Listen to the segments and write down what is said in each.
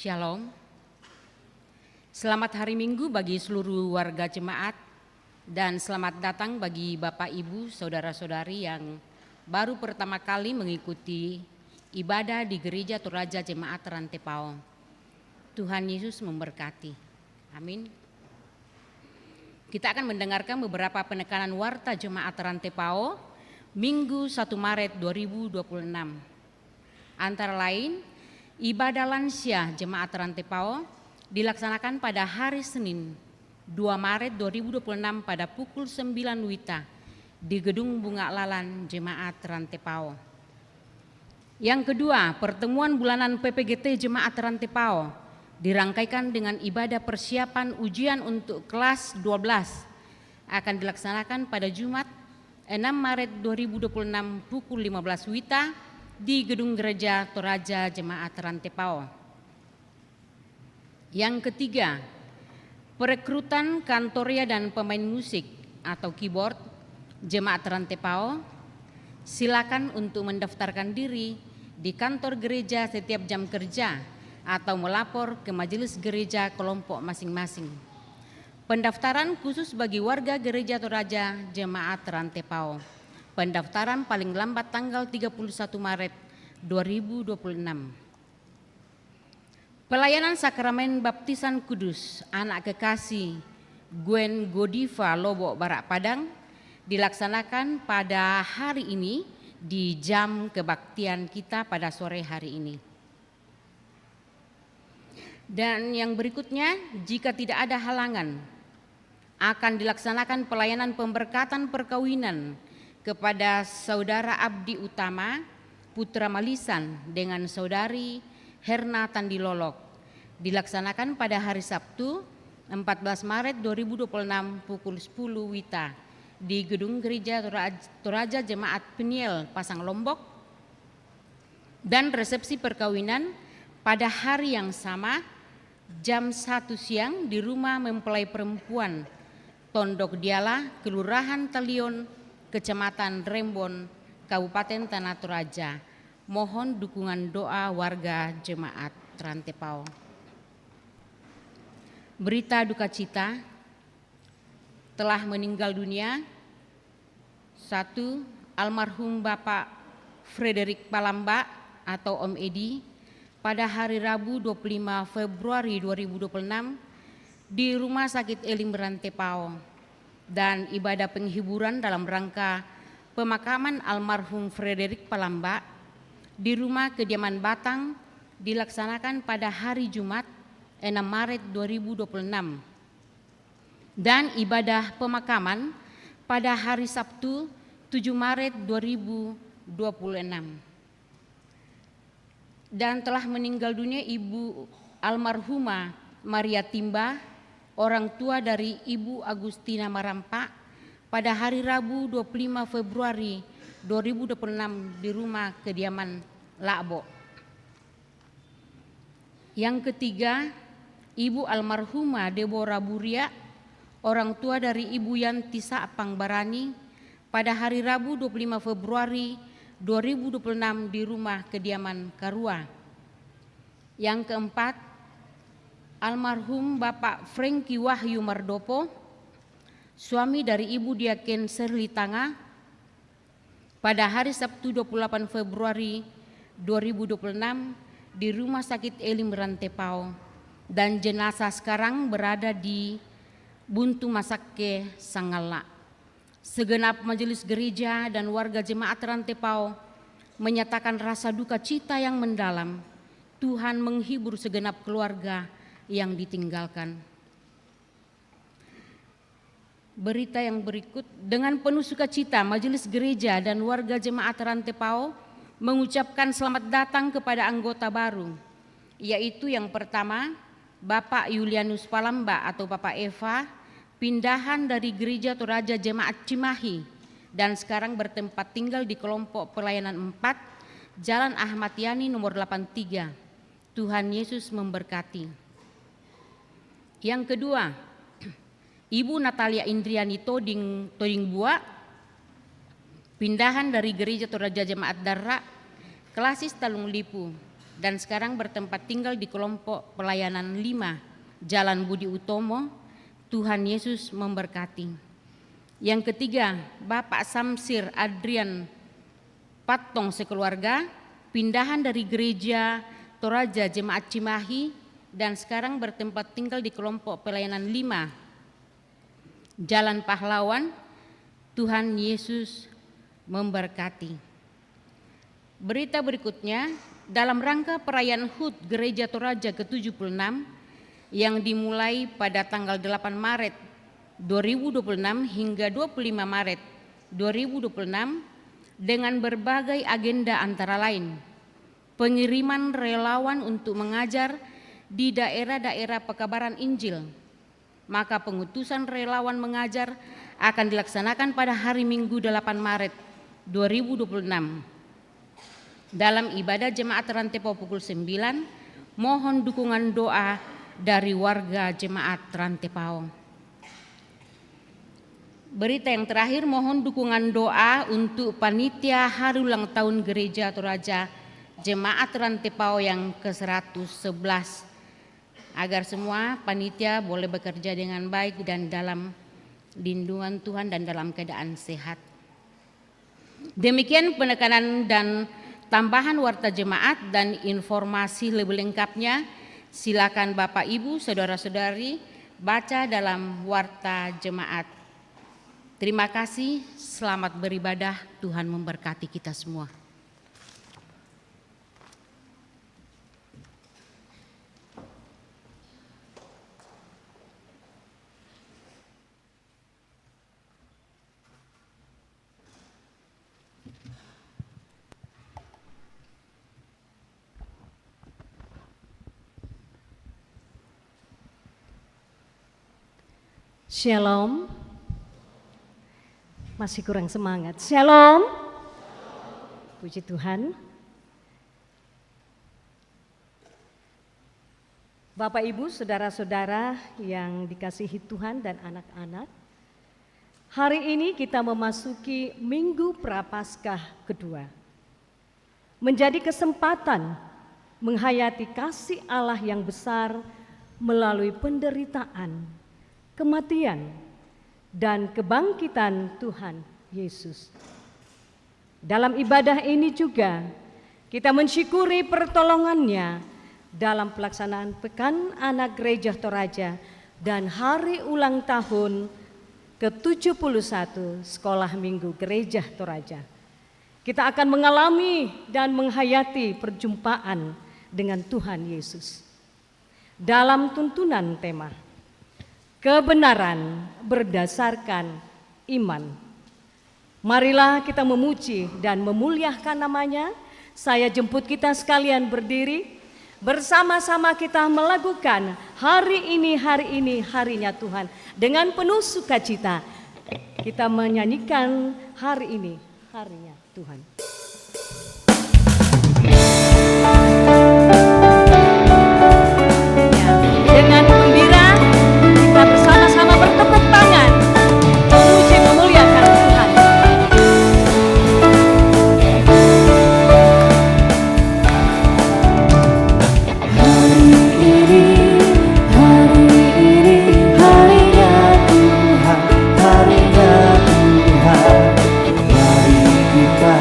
Shalom. Selamat hari Minggu bagi seluruh warga jemaat dan selamat datang bagi Bapak Ibu, saudara-saudari yang baru pertama kali mengikuti ibadah di Gereja Toraja Jemaat Rantepao. Tuhan Yesus memberkati. Amin. Kita akan mendengarkan beberapa penekanan warta Jemaat Rantepao Minggu 1 Maret 2026. Antara lain, ibadah lansia Jemaat Rantepao dilaksanakan pada hari Senin 2 Maret 2026 pada pukul 9 WITA di Gedung Bunga Lalan Jemaat Rantepao. Yang kedua, pertemuan bulanan PPGT Jemaat Rantepao dirangkaikan dengan ibadah persiapan ujian untuk kelas 12 akan dilaksanakan pada Jumat 6 Maret 2026 pukul 15 WITA di Gedung Gereja Toraja Jemaat Rantepao. Yang ketiga, perekrutan kantoria dan pemain musik atau keyboard Jemaat Rantepao. Silakan untuk mendaftarkan diri di kantor gereja setiap jam kerja atau melapor ke majelis gereja kelompok masing-masing. Pendaftaran khusus bagi warga Gereja Toraja Jemaat Rantepao. Pendaftaran paling lambat tanggal 31 Maret 2026. Pelayanan sakramen baptisan kudus anak kekasih Gwen Godiva Lobo Barak Padang dilaksanakan pada hari ini di jam kebaktian kita pada sore hari ini. Dan yang berikutnya, jika tidak ada halangan, akan dilaksanakan pelayanan pemberkatan perkawinan kepada Saudara Abdi Utama Putra Malisan dengan Saudari Herna Tandilolok dilaksanakan pada hari Sabtu 14 Maret 2026 pukul 10 WITA di Gedung Gereja Toraja Jemaat Peniel Pasang Lombok, dan resepsi perkawinan pada hari yang sama jam 1 siang di rumah mempelai perempuan Tondok Diala, Kelurahan Talion, Kecamatan Rembon, Kabupaten Tanah Toraja. Mohon dukungan doa warga Jemaat Rantepao. Berita duka cita, telah meninggal dunia 1. Almarhum Bapak Frederick Palamba atau Om Edi pada hari Rabu 25 Februari 2026 di Rumah Sakit Elim Rantepao, dan ibadah penghiburan dalam rangka pemakaman almarhum Frederick Palamba di rumah kediaman Batang dilaksanakan pada hari Jumat 6 Maret 2026 dan ibadah pemakaman pada hari Sabtu 7 Maret 2026. Dan telah meninggal dunia Ibu almarhumah Maria Timba, orang tua dari Ibu Agustina Marampa pada hari Rabu 25 Februari 2026 di rumah kediaman Lakbo. Yang ketiga, Ibu almarhumah Deborah Buria, orang tua dari Ibu Yanti Saapang Barani pada hari Rabu 25 Februari 2026 di rumah kediaman Karua. Yang keempat, almarhum Bapak Franky Wahyu Mardopo, suami dari Ibu Diaken Serli Tanga pada hari Sabtu 28 Februari 2026 di Rumah Sakit Elim Rantepao, dan jenazah sekarang berada di Buntu Masake Sangala. Segenap majelis gereja dan warga Jemaat Rantepao menyatakan rasa duka cita yang mendalam. Tuhan menghibur segenap keluarga yang ditinggalkan. Berita yang berikut, dengan penuh sukacita majelis gereja dan warga Jemaat Rantepao mengucapkan selamat datang kepada anggota baru, yaitu yang pertama Bapak Julianus Palamba atau Bapak Eva, pindahan dari Gereja Toraja Jemaat Cimahi dan sekarang bertempat tinggal di kelompok pelayanan 4 Jalan Ahmad Yani nomor 83. Tuhan Yesus memberkati. Yang kedua, Ibu Natalia Indriani Toding Bua, pindahan dari Gereja Toraja Jemaat Darra Klasis Talung Lipu dan sekarang bertempat tinggal di kelompok pelayanan 5 Jalan Budi Utomo. Tuhan Yesus memberkati. Yang ketiga, Bapak Samsir Adrian Patong sekeluarga, pindahan dari gereja Toraja Jemaat Cimahi dan sekarang bertempat tinggal di kelompok pelayanan 5 Jalan Pahlawan. Tuhan Yesus memberkati. Berita berikutnya, dalam rangka perayaan HUT Gereja Toraja ke-76 yang dimulai pada tanggal 8 Maret 2026 hingga 25 Maret 2026 dengan berbagai agenda antara lain pengiriman relawan untuk mengajar di daerah-daerah pekabaran Injil. Maka pengutusan relawan mengajar akan dilaksanakan pada hari Minggu 8 Maret 2026. Dalam ibadah jemaat Rantepao pukul 9, mohon dukungan doa dari warga jemaat Rantepao. Berita yang terakhir, mohon dukungan doa untuk panitia hari ulang tahun Gereja Toraja Jemaat Rantepao yang ke-111, agar semua panitia boleh bekerja dengan baik dan dalam lindungan Tuhan dan dalam keadaan sehat. Demikian penekanan dan tambahan warta jemaat, dan informasi lebih lengkapnya silakan Bapak Ibu Saudara-saudari baca dalam warta jemaat. Terima kasih, selamat beribadah, Tuhan memberkati kita semua. Shalom. Masih kurang semangat. Shalom. Puji Tuhan. Bapak Ibu, saudara-saudara yang dikasihi Tuhan dan anak-anak, hari ini kita memasuki Minggu Prapaskah kedua. Menjadi kesempatan menghayati kasih Allah yang besar melalui penderitaan, kematian, dan kebangkitan Tuhan Yesus. Dalam ibadah ini juga kita mensyukuri pertolongannya dalam pelaksanaan Pekan Anak Gereja Toraja dan hari ulang tahun ke-71 Sekolah Minggu Gereja Toraja. Kita akan mengalami dan menghayati perjumpaan dengan Tuhan Yesus. Dalam tuntunan tema kebenaran berdasarkan iman. Marilah kita memuji dan memuliakan namanya. Saya jemput kita sekalian berdiri. Bersama-sama kita melakukan hari ini harinya Tuhan. Dengan penuh sukacita kita menyanyikan hari ini harinya Tuhan. Dengan gembira kita bersama-sama bertepuk tangan memuji memuliakan Tuhan. Hari ini harinya Tuhan, harinya Tuhan. Mari kita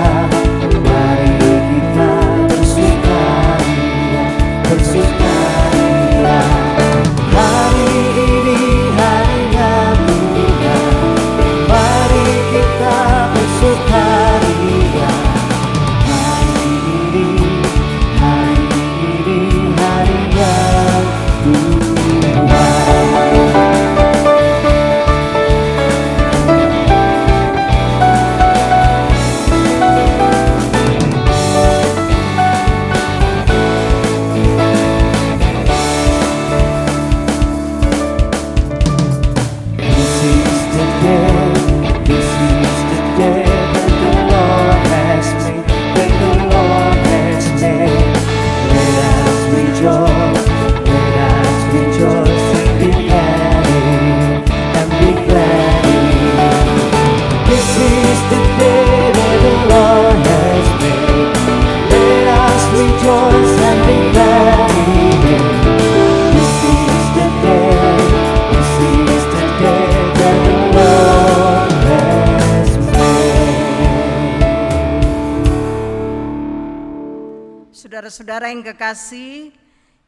Saudara-saudara yang kekasih,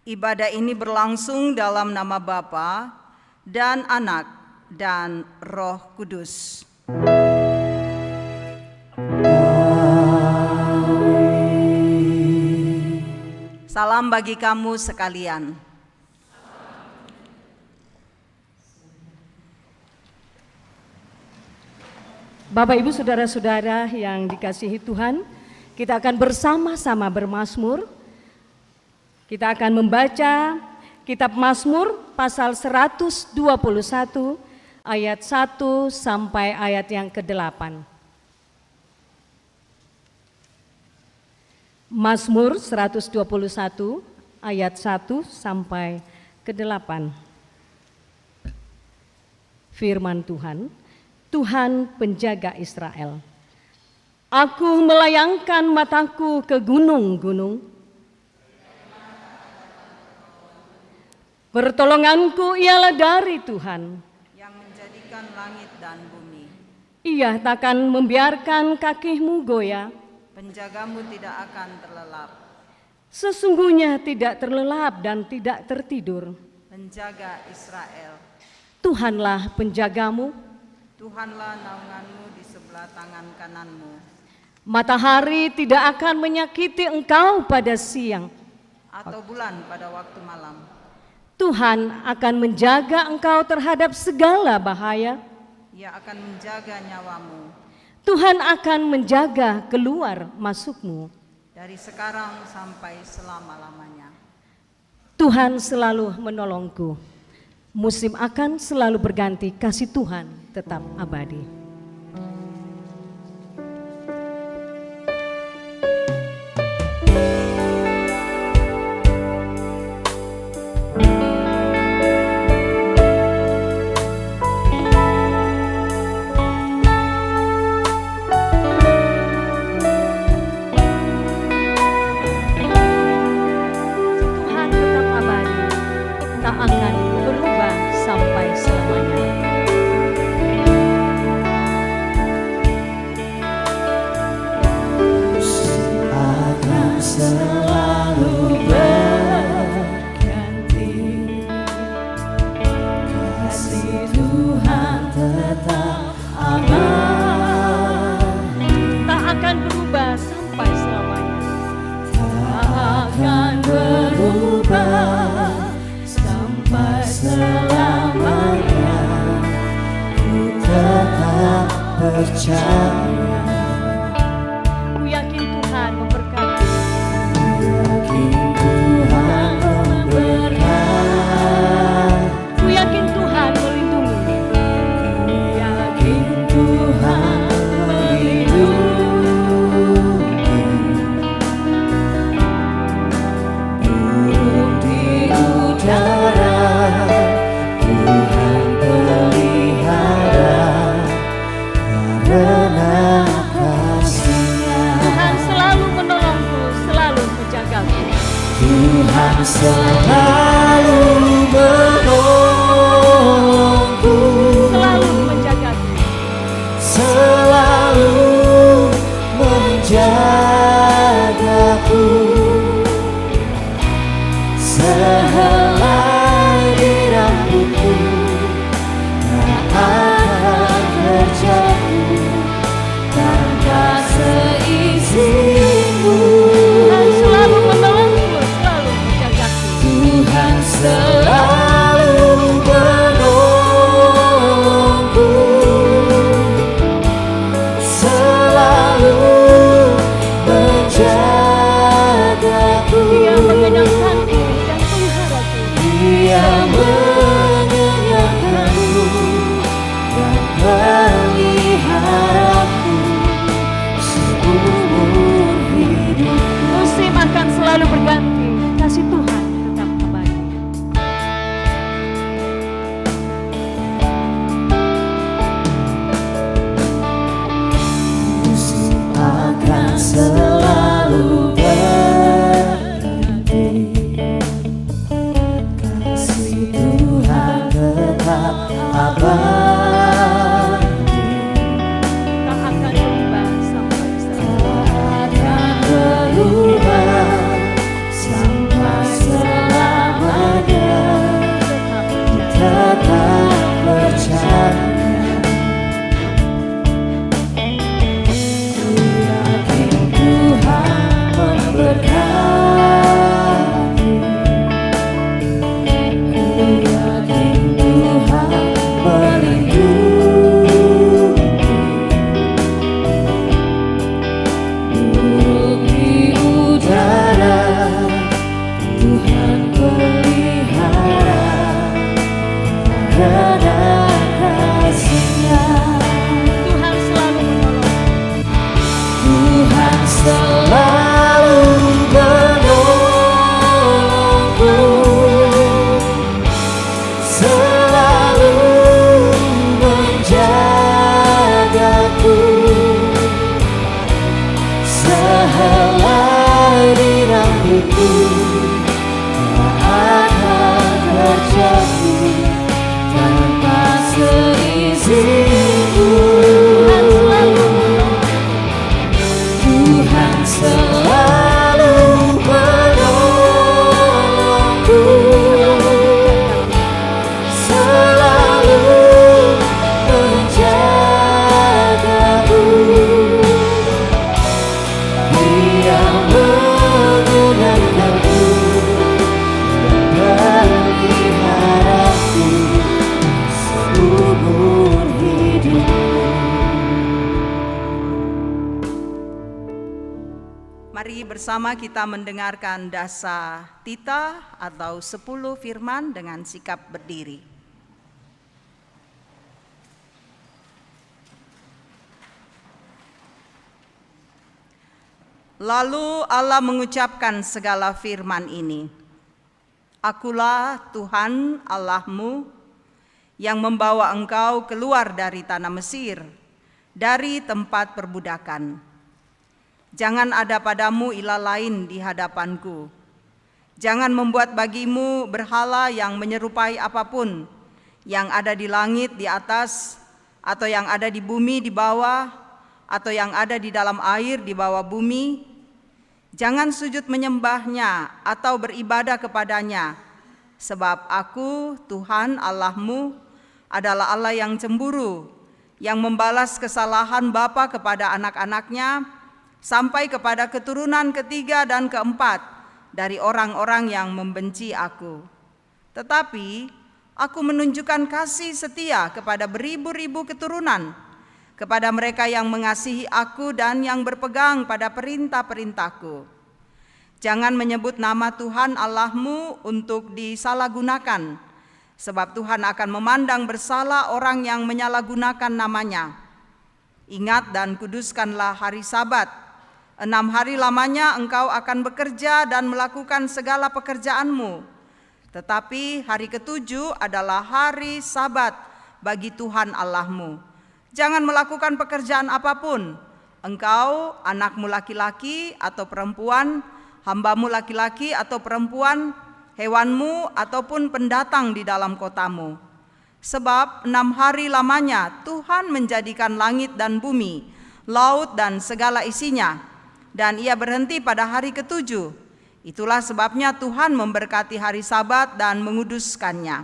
ibadah ini berlangsung dalam nama Bapa dan Anak dan Roh Kudus. Salam bagi kamu sekalian. Bapak, Ibu, saudara-saudara yang dikasihi Tuhan, kita akan bersama-sama bermazmur. Kita akan membaca kitab Mazmur pasal 121 ayat 1 sampai ayat yang ke-8. Mazmur 121 ayat 1 sampai ke-8. Firman Tuhan, Tuhan penjaga Israel. Aku melayangkan mataku ke gunung-gunung. Pertolonganku ialah dari Tuhan, yang menjadikan langit dan bumi. Ia takkan membiarkan kakimu goyah. Penjagamu tidak akan terlelap. Sesungguhnya tidak terlelap dan tidak tertidur. Penjaga Israel. Tuhanlah penjagamu. Tuhanlah naunganmu di sebelah tangan kananmu. Matahari tidak akan menyakiti engkau pada siang, Atau bulan pada waktu malam. Tuhan akan menjaga engkau terhadap segala bahaya. Ia akan menjaga nyawamu. Tuhan akan menjaga keluar masukmu. Dari sekarang sampai selama-lamanya. Tuhan selalu menolongku. Musim akan selalu berganti, kasih Tuhan tetap abadi. Tuhan tetap abadi, tak akan berubah sampai selamanya. Akan selalu berganti, kasih Tuhan tetap abadi, Tak akan berubah sampai selamanya. tak akan berubah sampai selamanya. Ku tetap percaya, Ku yakin Tuhan memberkati. yakin Tuhan memberkati, Ku yakin Tuhan melindungi. yakin Tuhan melindungi. Burung di udara Tuhan pelihara, karena kasih-Nya. Tuhan selalu menolongku, selalu menjagaku. Tuhan selalu menolongku, Selalu menjagaku. selalu menjagaku. Sehelai rambutku tak akan terjatuh tanpa seizinku. Tuhan selalu menolongku, selalu menjagaku. Tuhan selalu menolongku, selalu menjagaku. Dia mengenyangkanku dan peliharaku. Dia mengenyangkanku dan peliharaku seumur hidup. Musim akan selalu berganti, kasih Tuhan tetap abadi. Musim akan selalu berganti, kasih Tuhan tetap abadi, Tak akan berubah sampai selamanya. akan berubah tak akan terjadi tanpa seizin-Mu. Tuhan selalu menolongku, selalu menjagaku. Dia menggunakanku dan memeliharaku seumur hidupku. Mari bersama kita mendengarkan Dasa Tita atau 10 firman dengan sikap berdiri. Lalu Allah mengucapkan segala firman ini. Akulah Tuhan Allahmu yang membawa engkau keluar dari tanah Mesir, dari tempat perbudakan. Jangan ada padamu ilah lain di hadapanku. Jangan membuat bagimu berhala yang menyerupai apapun yang ada di langit di atas, atau yang ada di bumi di bawah, atau yang ada di dalam air di bawah bumi. Jangan sujud menyembahnya atau beribadah kepadanya, sebab aku, Tuhan Allahmu, adalah Allah yang cemburu, yang membalas kesalahan bapa kepada anak-anaknya, sampai kepada keturunan ketiga dan keempat dari orang-orang yang membenci aku. Tetapi aku menunjukkan kasih setia kepada beribu-ribu keturunan, kepada mereka yang mengasihi aku dan yang berpegang pada perintah-perintahku. Jangan menyebut nama Tuhan Allahmu untuk disalahgunakan, sebab Tuhan akan memandang bersalah orang yang menyalahgunakan namanya. Ingat dan kuduskanlah hari Sabat. 6 hari lamanya engkau akan bekerja dan melakukan segala pekerjaanmu. Tetapi hari ke-7 adalah hari Sabat bagi Tuhan Allahmu. Jangan melakukan pekerjaan apapun. Engkau, anakmu laki-laki atau perempuan, hambamu laki-laki atau perempuan, hewanmu ataupun pendatang di dalam kotamu. Sebab 6 hari lamanya Tuhan menjadikan langit dan bumi, laut dan segala isinya, dan ia berhenti pada hari ke-7. Itulah sebabnya Tuhan memberkati hari Sabat dan menguduskannya.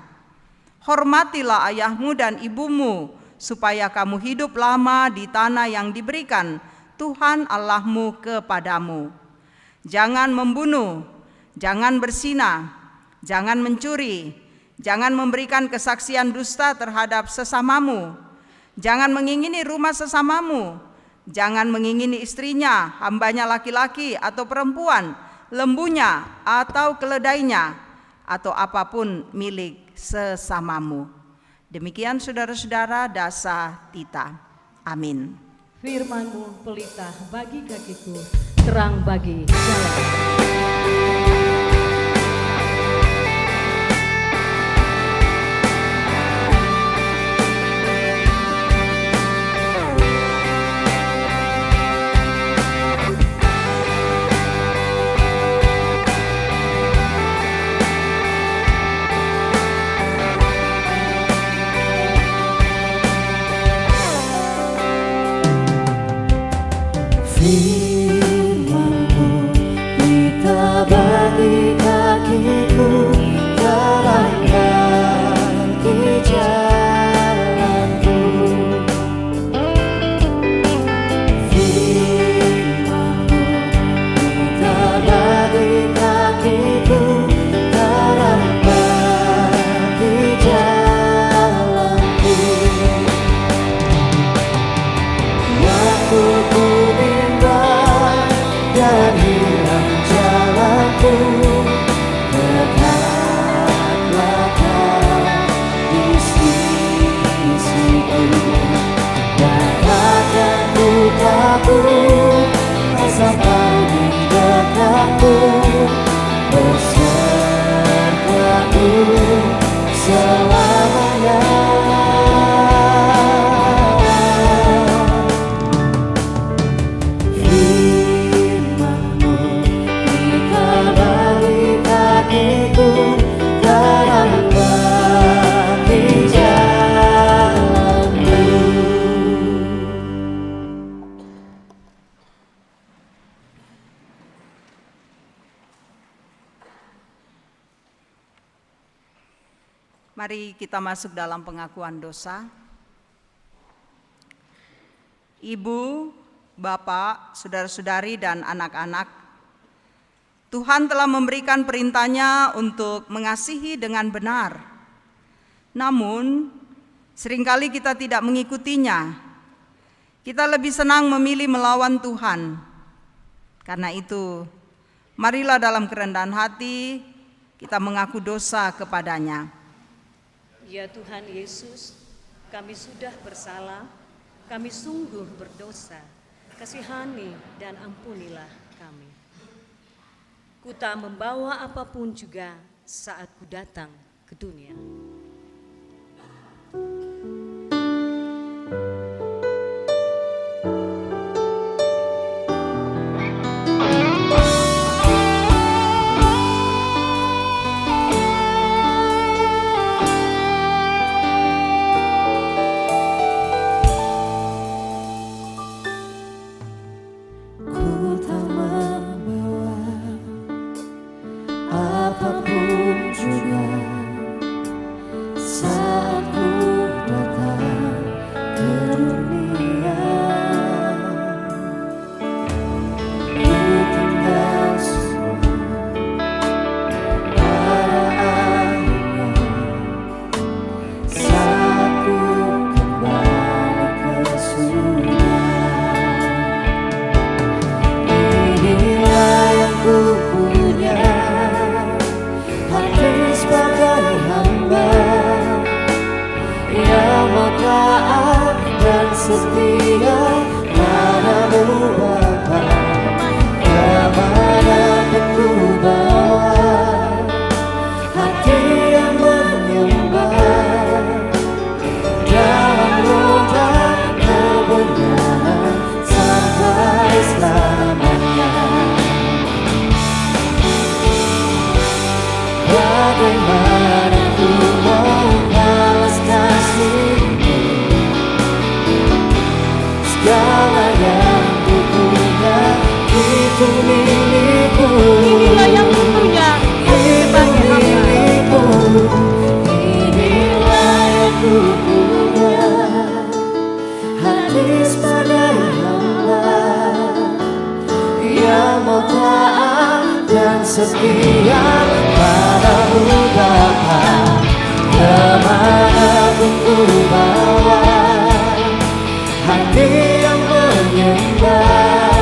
Hormatilah ayahmu dan ibumu, supaya kamu hidup lama di tanah yang diberikan Tuhan Allahmu kepadamu. Jangan membunuh, jangan berzinah, jangan mencuri, jangan memberikan kesaksian dusta terhadap sesamamu, jangan mengingini rumah sesamamu, jangan mengingini istrinya, hambanya laki-laki atau perempuan, lembunya atau keledainya, atau apapun milik sesamamu. Demikian saudara-saudara Dasa Tita. Amin. Firman-Mu pelita bagi kakiku, terang bagi jalan. Firman-Mu pelita Mari kita masuk dalam pengakuan dosa. Ibu, Bapak, saudara-saudari, dan anak-anak, Tuhan telah memberikan perintahnya untuk mengasihi dengan benar. Namun, seringkali kita tidak mengikutinya. Kita lebih senang memilih melawan Tuhan. Karena itu, marilah dalam kerendahan hati kita mengaku dosa kepadanya. Ya Tuhan Yesus, kami sudah bersalah, kami sungguh berdosa. Kasihani dan ampunilah kami. Ku tak membawa apapun juga saat ku datang ke dunia. Ku tak membawa apapun juga saat ku datang ke dunia. Ku tinggal semua pada akhirnya saat ku kembali ke surga. Inilah yang ku punya, hati sebagai hamba yang mau taat dan setia padamu Bapa. Kemanapun ku bawa, hati yang menyembah dalam roda kebenaran sampai selamanya. Bagaimana ku mau balas kasih-Mu, segala yang ku punya itu milik-Mu. Inilah yang ku punya, Itu milik-Mu. Inilah yang ku punya, hati sebagai hamba yang mau taat dan setia padamu Bapa. Kemanapun ku bawa, hati yang menyembah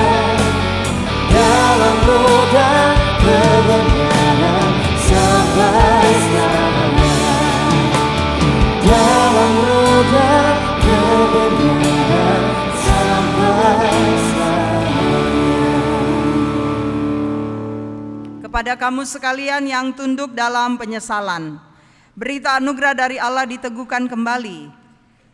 dalam roda kebenaran sampai selamanya. Dalam roda kebenaran sampai selamanya. Kepada kamu sekalian yang tunduk dalam penyesalan, berita anugerah dari Allah diteguhkan kembali.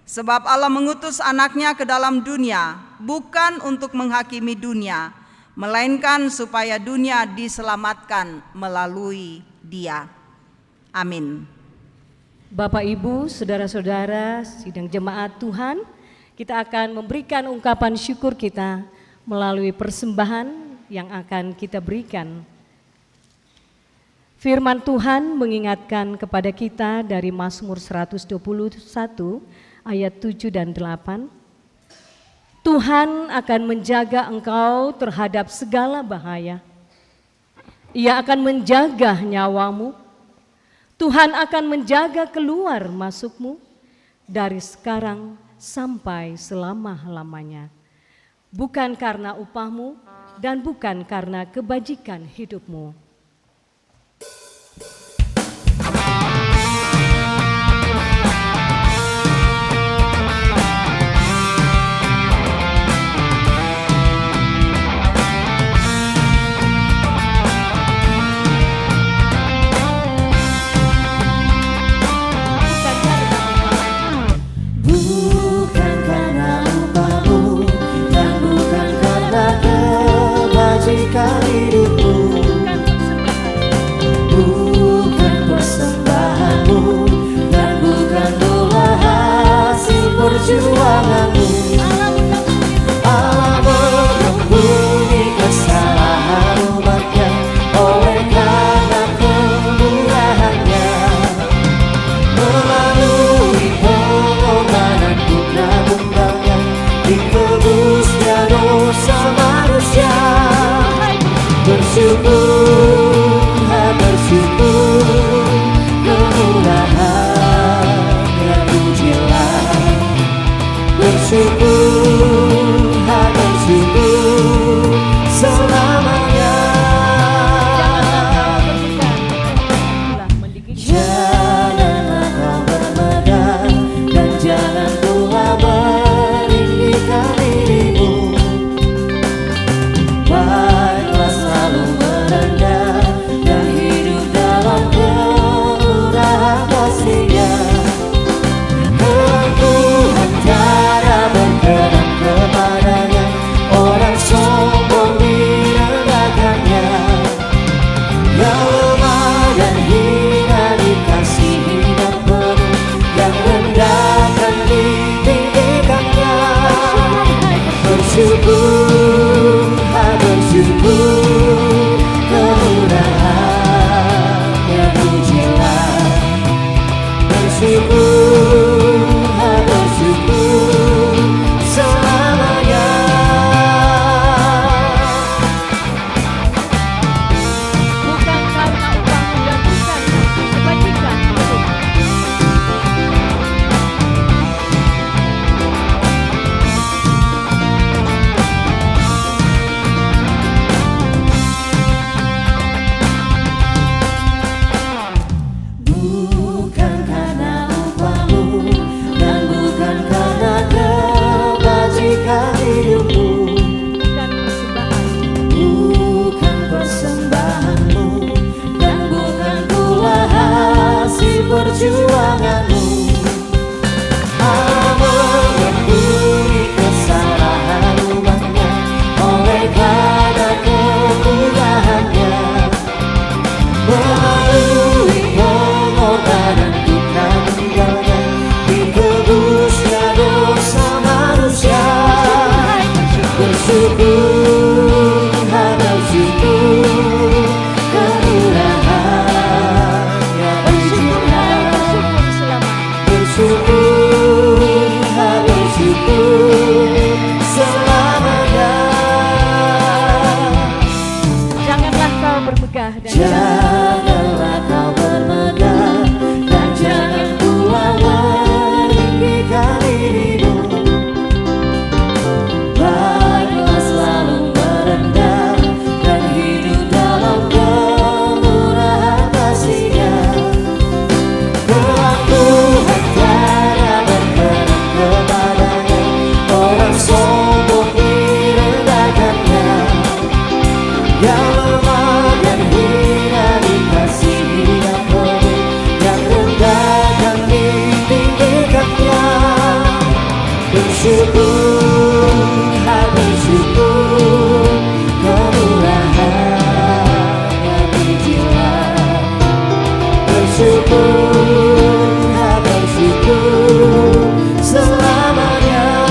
Sebab Allah mengutus anaknya ke dalam dunia, bukan untuk menghakimi dunia, melainkan supaya dunia diselamatkan melalui Dia. Amin. Bapak, Ibu, saudara-saudara, sidang jemaat Tuhan, kita akan memberikan ungkapan syukur kita melalui persembahan yang akan kita berikan. Firman Tuhan mengingatkan kepada kita dari Mazmur 121 ayat 7 dan 8. Tuhan akan menjaga engkau terhadap segala bahaya. Ia akan menjaga nyawamu. Tuhan akan menjaga keluar masukmu dari sekarang sampai selama-lamanya. Bukan karena upahmu dan bukan karena kebajikan hidupmu. Bukan karena upahmu dan bukan karena kebajikan hidupmu. Bukan persembahanmu dan bukan doa hasil perjuanganmu. Allah mengampuni kesalahan umatnya oleh karena kemurahannya. akan syukur selamanya.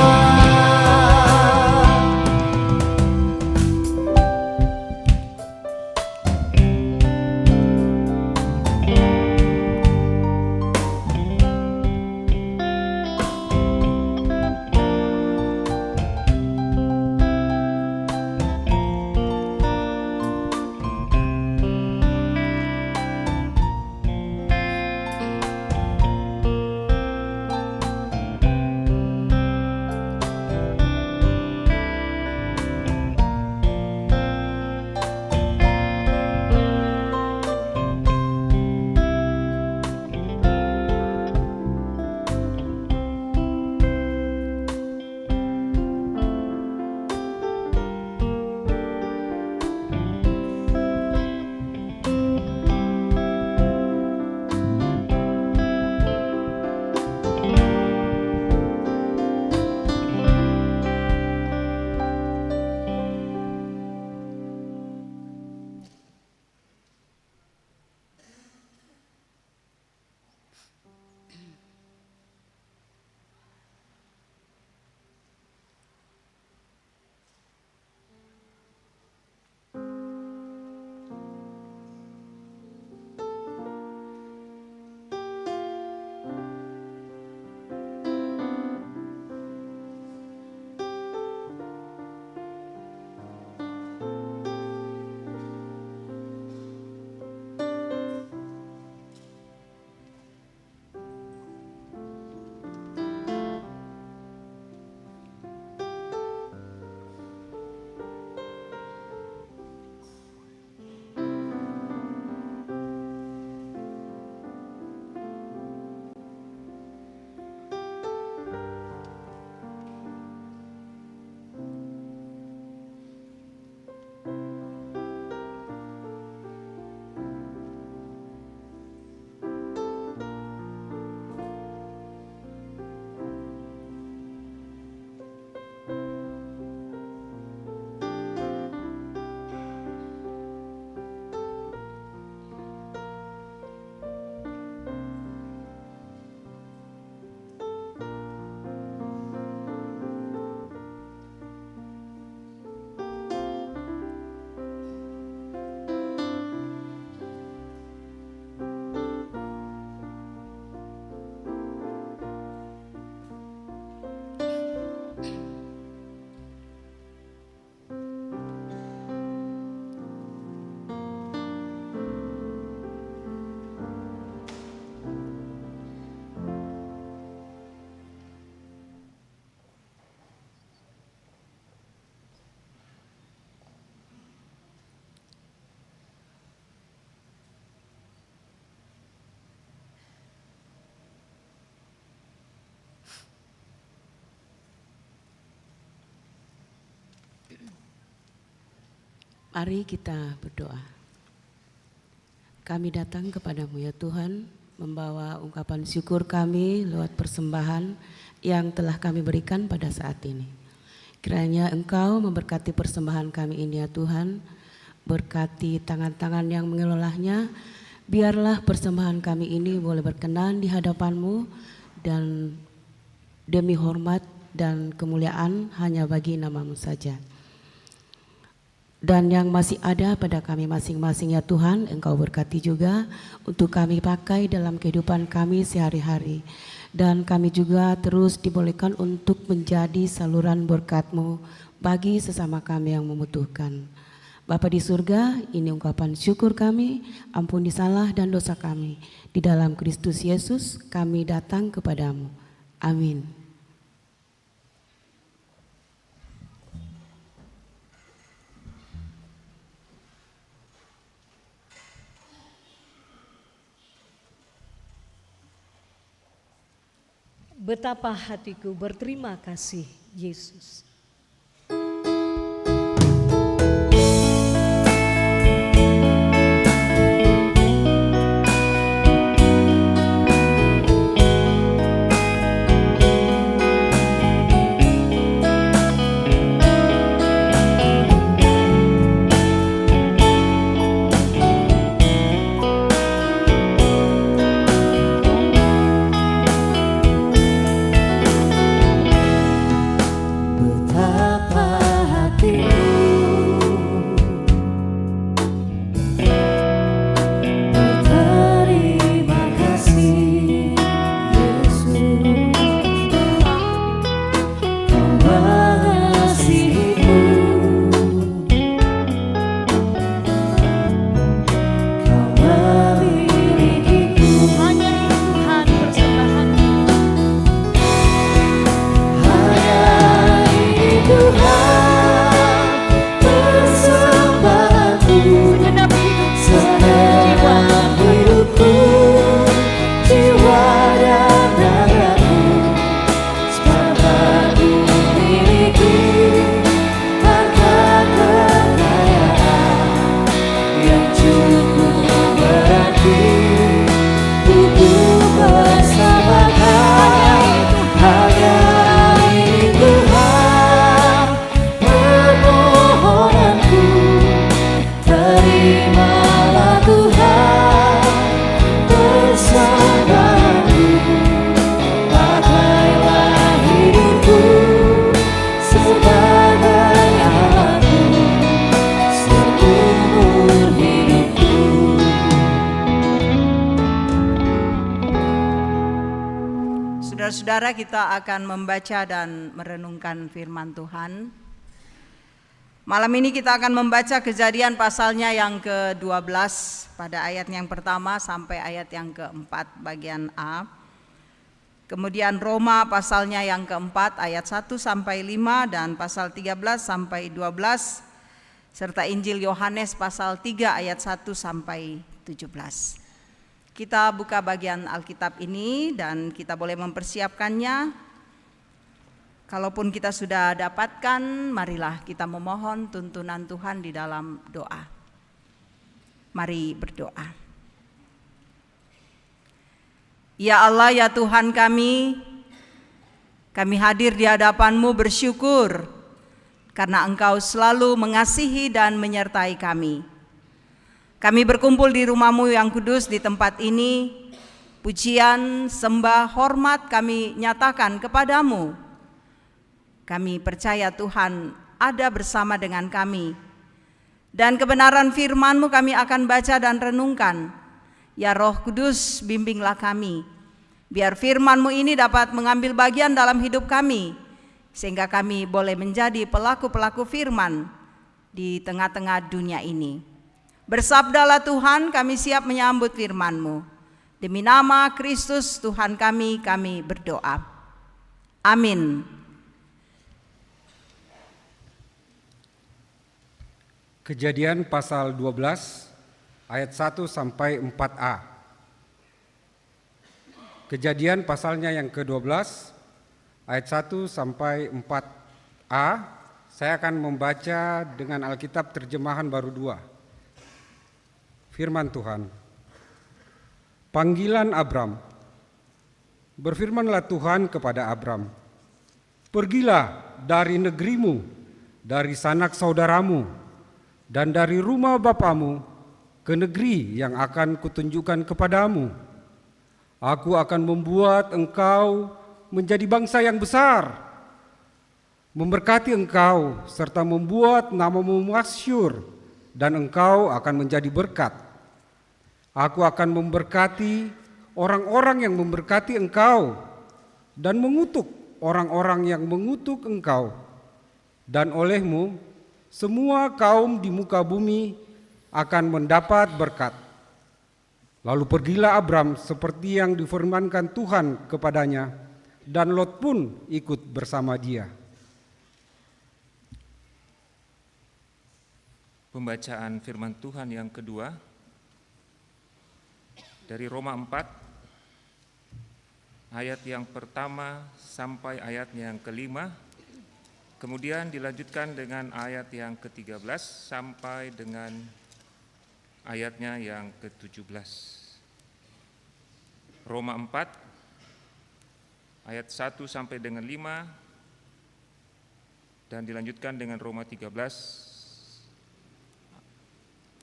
Mari kita berdoa. Kami datang kepadamu ya Tuhan, membawa ungkapan syukur kami lewat persembahan yang telah kami berikan pada saat ini. Kiranya Engkau memberkati persembahan kami ini ya Tuhan, berkati tangan-tangan yang mengelolanya, biarlah persembahan kami ini boleh berkenan di hadapan-Mu dan demi hormat dan kemuliaan hanya bagi nama-Mu saja. Dan yang masih ada pada kami masing-masing ya Tuhan, Engkau berkati juga untuk kami pakai dalam kehidupan kami sehari-hari. Dan kami juga terus dibolehkan untuk menjadi saluran berkat-Mu bagi sesama kami yang membutuhkan. Bapa di surga, ini ungkapan syukur kami, ampuni salah dan dosa kami. Di dalam Kristus Yesus kami datang kepadamu. Amin. Betapa hatiku berterima kasih, Yesus. Saudara-saudara, kita akan membaca dan merenungkan firman Tuhan. Malam ini kita akan membaca Kejadian pasalnya yang ke-12 pada ayat yang pertama sampai ayat yang ke-4 bagian A. Kemudian Roma pasalnya yang ke-4 ayat 1 sampai 5 dan pasal 13 sampai 12, serta Injil Yohanes pasal 3 ayat 1 sampai 17. Kita buka bagian Alkitab ini dan kita boleh mempersiapkannya. Kalaupun kita sudah dapatkan, marilah kita memohon tuntunan Tuhan di dalam doa. Mari berdoa. Ya Allah, ya Tuhan kami hadir di hadapan-Mu bersyukur karena Engkau selalu mengasihi dan menyertai kami. Kami berkumpul di rumah-Mu yang kudus di tempat ini. Pujian, sembah, hormat kami nyatakan kepadamu. Kami percaya Tuhan ada bersama dengan kami. Dan kebenaran firman-Mu kami akan baca dan renungkan. Ya Roh Kudus, bimbinglah kami. Biar firman-Mu ini dapat mengambil bagian dalam hidup kami. Sehingga kami boleh menjadi pelaku-pelaku firman di tengah-tengah dunia ini. Bersabdalah Tuhan, kami siap menyambut firman-Mu. Demi nama Kristus Tuhan kami berdoa. Amin. Kejadian pasal 12 ayat 1 sampai 4a. Kejadian pasalnya yang ke-12 ayat 1 sampai 4a. Saya akan membaca dengan Alkitab terjemahan baru 2. Firman Tuhan. Panggilan Abram. Berfirmanlah Tuhan kepada Abram, pergilah dari negerimu, dari sanak saudaramu, dan dari rumah bapamu ke negeri yang akan kutunjukkan kepadamu. Aku akan membuat engkau menjadi bangsa yang besar, memberkati engkau serta membuat namamu masyhur, dan engkau akan menjadi berkat. Aku akan memberkati orang-orang yang memberkati engkau dan mengutuk orang-orang yang mengutuk engkau. Dan olehmu semua kaum di muka bumi akan mendapat berkat. Lalu pergilah Abram seperti yang difirmankan Tuhan kepadanya, dan Lot pun ikut bersama dia. Pembacaan firman Tuhan yang kedua dari Roma 4 ayat yang pertama sampai ayatnya yang kelima, kemudian dilanjutkan dengan ayat yang ke-13 sampai dengan ayatnya yang ke-17. Roma 4 ayat 1 sampai dengan 5 dan dilanjutkan dengan Roma 13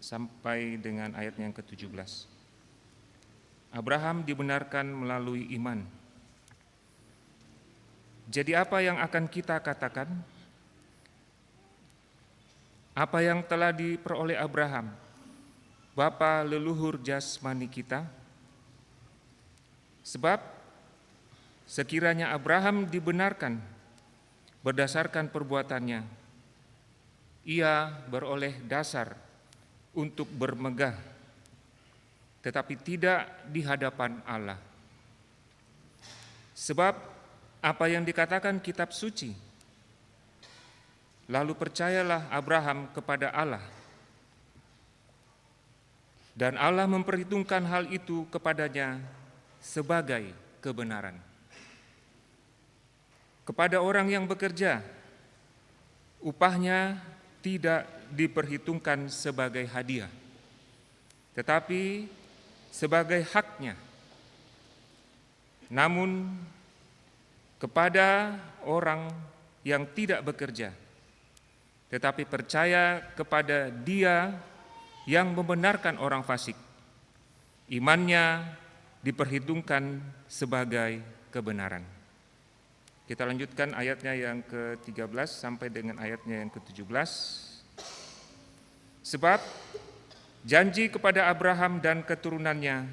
sampai dengan ayatnya yang ke-17. Abraham dibenarkan melalui iman. Jadi apa yang akan kita katakan? Apa yang telah diperoleh Abraham, bapa leluhur jasmani kita? Sebab sekiranya Abraham dibenarkan berdasarkan perbuatannya, ia beroleh dasar untuk bermegah, tetapi tidak di hadapan Allah. Sebab apa yang dikatakan kitab suci, lalu percayalah Abraham kepada Allah, dan Allah memperhitungkan hal itu kepadanya sebagai kebenaran. Kepada orang yang bekerja, upahnya tidak diperhitungkan sebagai hadiah, tetapi sebagai haknya. Namun kepada orang yang tidak bekerja, tetapi percaya kepada Dia yang membenarkan orang fasik, imannya diperhitungkan sebagai kebenaran. Kita lanjutkan ayatnya yang ke-13 sampai dengan ayatnya yang ke-17. Sebab janji kepada Abraham dan keturunannya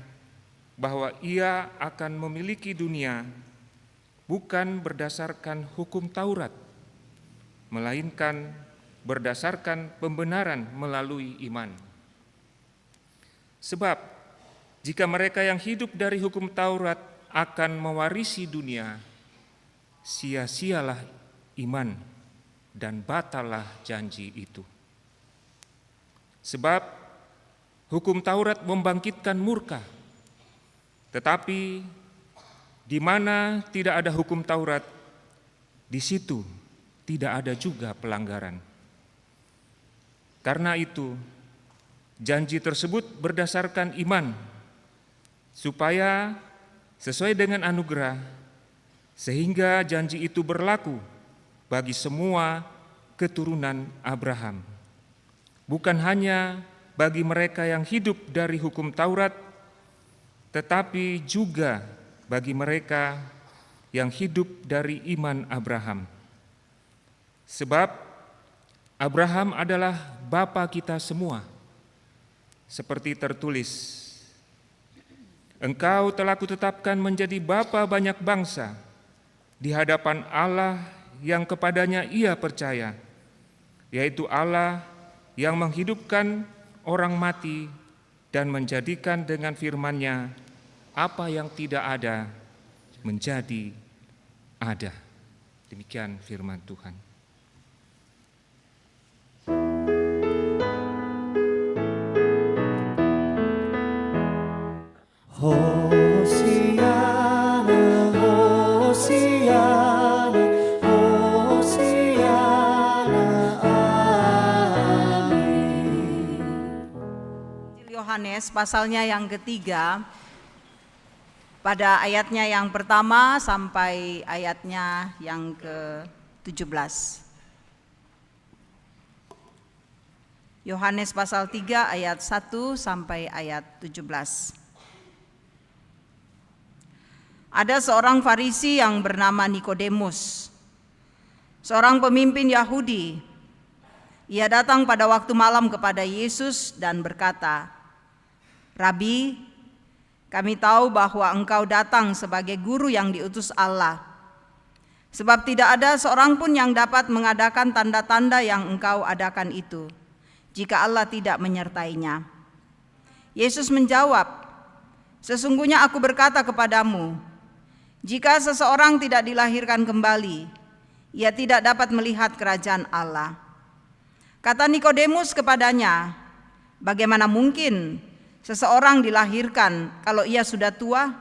bahwa ia akan memiliki dunia bukan berdasarkan hukum Taurat, melainkan berdasarkan pembenaran melalui iman. Sebab jika mereka yang hidup dari hukum Taurat akan mewarisi dunia, sia-sialah iman dan batallah janji itu. Sebab hukum Taurat membangkitkan murka, tetapi di mana tidak ada hukum Taurat, di situ tidak ada juga pelanggaran. Karena itu, janji tersebut berdasarkan iman, supaya sesuai dengan anugerah, sehingga janji itu berlaku bagi semua keturunan Abraham, bukan hanya bagi mereka yang hidup dari hukum Taurat, tetapi juga bagi mereka yang hidup dari iman Abraham. Sebab Abraham adalah bapa kita semua, seperti tertulis, "Engkau telah kutetapkan menjadi bapa banyak bangsa di hadapan Allah yang kepadanya ia percaya, yaitu Allah yang menghidupkan orang mati dan menjadikan dengan firman-Nya apa yang tidak ada menjadi ada." Demikian firman Tuhan. Hosiana, Hosiana, Hosiana, amin. Yohanes pasalnya yang ketiga, pada ayatnya yang pertama sampai ayatnya yang ke-17. Yohanes pasal 3 ayat 1 sampai ayat 17. Ada seorang Farisi yang bernama Nikodemus, seorang pemimpin Yahudi. Ia datang pada waktu malam kepada Yesus dan berkata, "Rabi, kami tahu bahwa engkau datang sebagai guru yang diutus Allah. Sebab tidak ada seorang pun yang dapat mengadakan tanda-tanda yang engkau adakan itu, jika Allah tidak menyertainya." Yesus menjawab, "Sesungguhnya aku berkata kepadamu, jika seseorang tidak dilahirkan kembali, ia tidak dapat melihat kerajaan Allah." Kata Nikodemus kepadanya, "Bagaimana mungkin seseorang dilahirkan kalau ia sudah tua?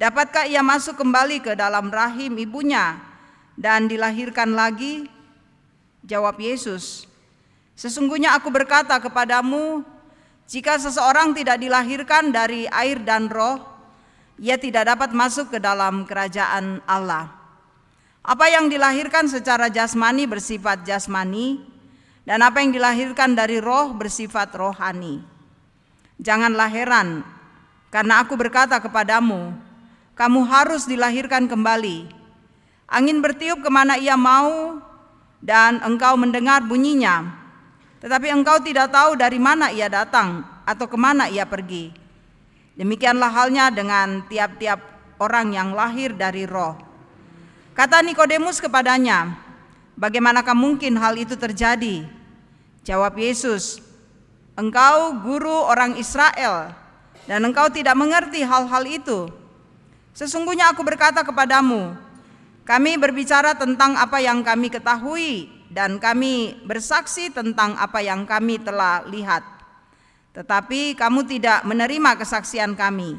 Dapatkah ia masuk kembali ke dalam rahim ibunya dan dilahirkan lagi?" Jawab Yesus, "Sesungguhnya aku berkata kepadamu, jika seseorang tidak dilahirkan dari air dan roh, ia tidak dapat masuk ke dalam kerajaan Allah. Apa yang dilahirkan secara jasmani bersifat jasmani, dan apa yang dilahirkan dari roh bersifat rohani. Janganlah heran, karena aku berkata kepadamu, kamu harus dilahirkan kembali. Angin bertiup kemana ia mau, dan engkau mendengar bunyinya, tetapi engkau tidak tahu dari mana ia datang atau kemana ia pergi. Demikianlah halnya dengan tiap-tiap orang yang lahir dari roh." Kata Nikodemus kepadanya, "Bagaimanakah mungkin hal itu terjadi?" Jawab Yesus, "Engkau guru orang Israel, dan engkau tidak mengerti hal-hal itu. Sesungguhnya aku berkata kepadamu, kami berbicara tentang apa yang kami ketahui, dan kami bersaksi tentang apa yang kami telah lihat. Tetapi kamu tidak menerima kesaksian kami.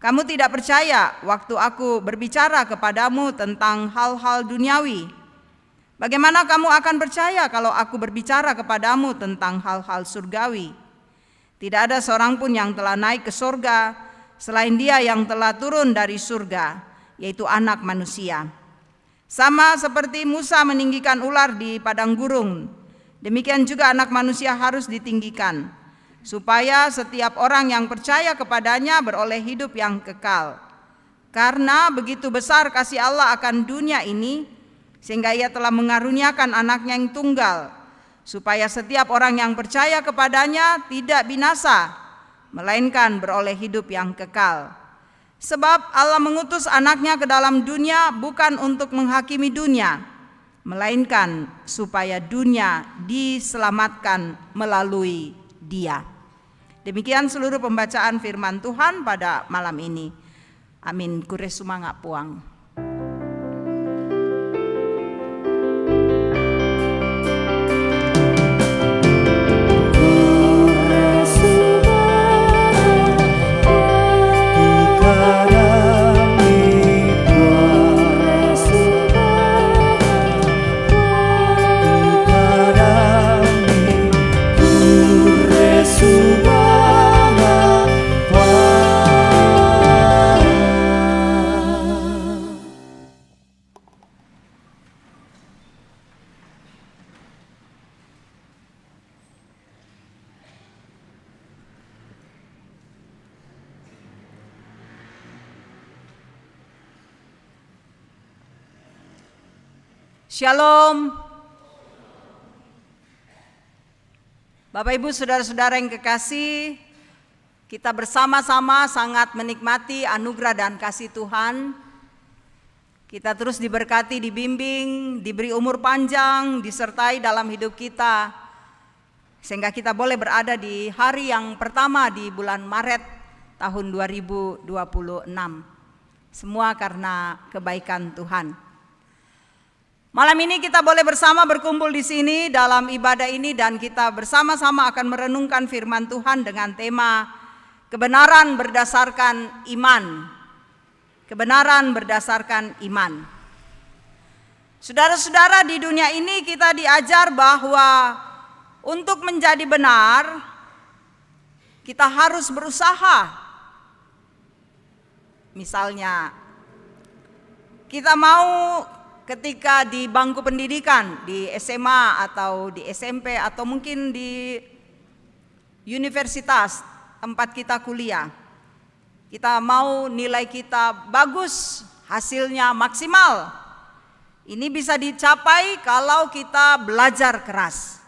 Kamu tidak percaya waktu aku berbicara kepadamu tentang hal-hal duniawi. Bagaimana kamu akan percaya kalau aku berbicara kepadamu tentang hal-hal surgawi? Tidak ada seorang pun yang telah naik ke surga selain Dia yang telah turun dari surga, yaitu Anak Manusia. Sama seperti Musa meninggikan ular di padang gurun, demikian juga Anak Manusia harus ditinggikan, supaya setiap orang yang percaya kepadanya beroleh hidup yang kekal. Karena begitu besar kasih Allah akan dunia ini, sehingga Ia telah mengaruniakan Anaknya yang tunggal, supaya setiap orang yang percaya kepadanya tidak binasa, melainkan beroleh hidup yang kekal. Sebab Allah mengutus anaknya ke dalam dunia bukan untuk menghakimi dunia, melainkan supaya dunia diselamatkan melalui Dia. Demikian seluruh pembacaan firman Tuhan pada malam ini. Amin. Kure sumanga puang. Shalom. Bapak Ibu saudara-saudara yang kekasih, kita bersama-sama sangat menikmati anugerah dan kasih Tuhan. Kita terus diberkati, dibimbing, diberi umur panjang, disertai dalam hidup kita, sehingga kita boleh berada di hari yang pertama di bulan Maret tahun 2026. Semua karena kebaikan Tuhan. Malam ini kita boleh bersama berkumpul di sini dalam ibadah ini, dan kita bersama-sama akan merenungkan firman Tuhan dengan tema kebenaran berdasarkan iman. Kebenaran berdasarkan iman. Saudara-saudara, di dunia ini kita diajar bahwa untuk menjadi benar kita harus berusaha. Misalnya kita mau ketika di bangku pendidikan, di SMA atau di SMP atau mungkin di universitas tempat kita kuliah, kita mau nilai kita bagus, hasilnya maksimal. Ini bisa dicapai kalau kita belajar keras.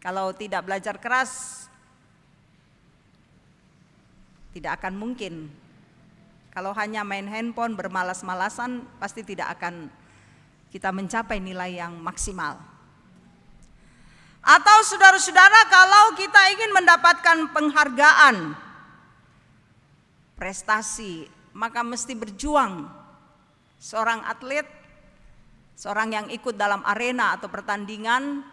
Kalau tidak belajar keras, tidak akan mungkin. Kalau hanya main handphone, bermalas-malasan, pasti tidak akan kita mencapai nilai yang maksimal. Atau saudara-saudara, kalau kita ingin mendapatkan penghargaan, prestasi, maka mesti berjuang. Seorang atlet, seorang yang ikut dalam arena atau pertandingan,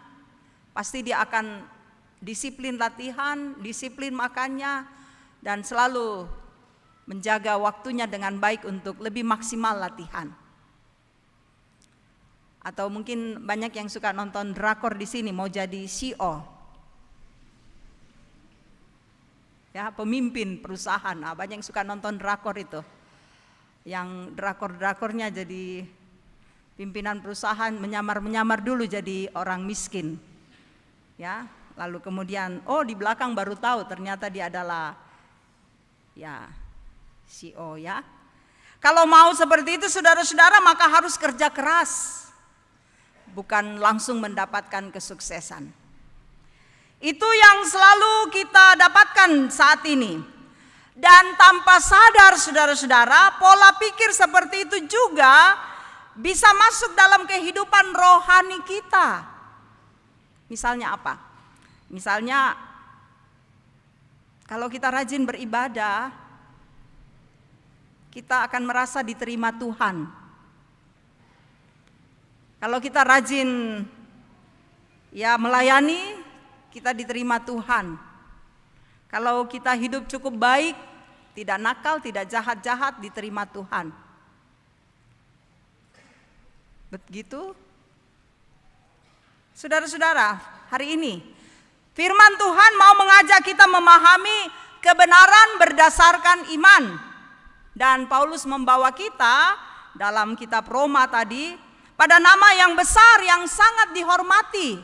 pasti dia akan disiplin latihan, disiplin makannya, dan selalu menjaga waktunya dengan baik untuk lebih maksimal latihan. Atau mungkin banyak yang suka nonton drakor di sini, mau jadi CEO, ya, pemimpin perusahaan. Nah, banyak yang suka nonton drakor itu, yang drakor-drakornya jadi pimpinan perusahaan, menyamar dulu jadi orang miskin, ya, lalu kemudian di belakang baru tahu ternyata dia adalah CEO, ya. Kalau mau seperti itu saudara-saudara, maka harus kerja keras, bukan langsung mendapatkan kesuksesan. Itu yang selalu kita dapatkan saat ini. Dan tanpa sadar saudara-saudara, pola pikir seperti itu juga bisa masuk dalam kehidupan rohani kita. Misalnya apa? Misalnya kalau kita rajin beribadah, kita akan merasa diterima Tuhan. Kalau kita rajin melayani, kita diterima Tuhan. Kalau kita hidup cukup baik, tidak nakal, tidak jahat-jahat, diterima Tuhan. Begitu? Saudara-saudara, hari ini firman Tuhan mau mengajak kita memahami kebenaran berdasarkan iman. Dan Paulus membawa kita dalam kitab Roma tadi pada nama yang besar yang sangat dihormati.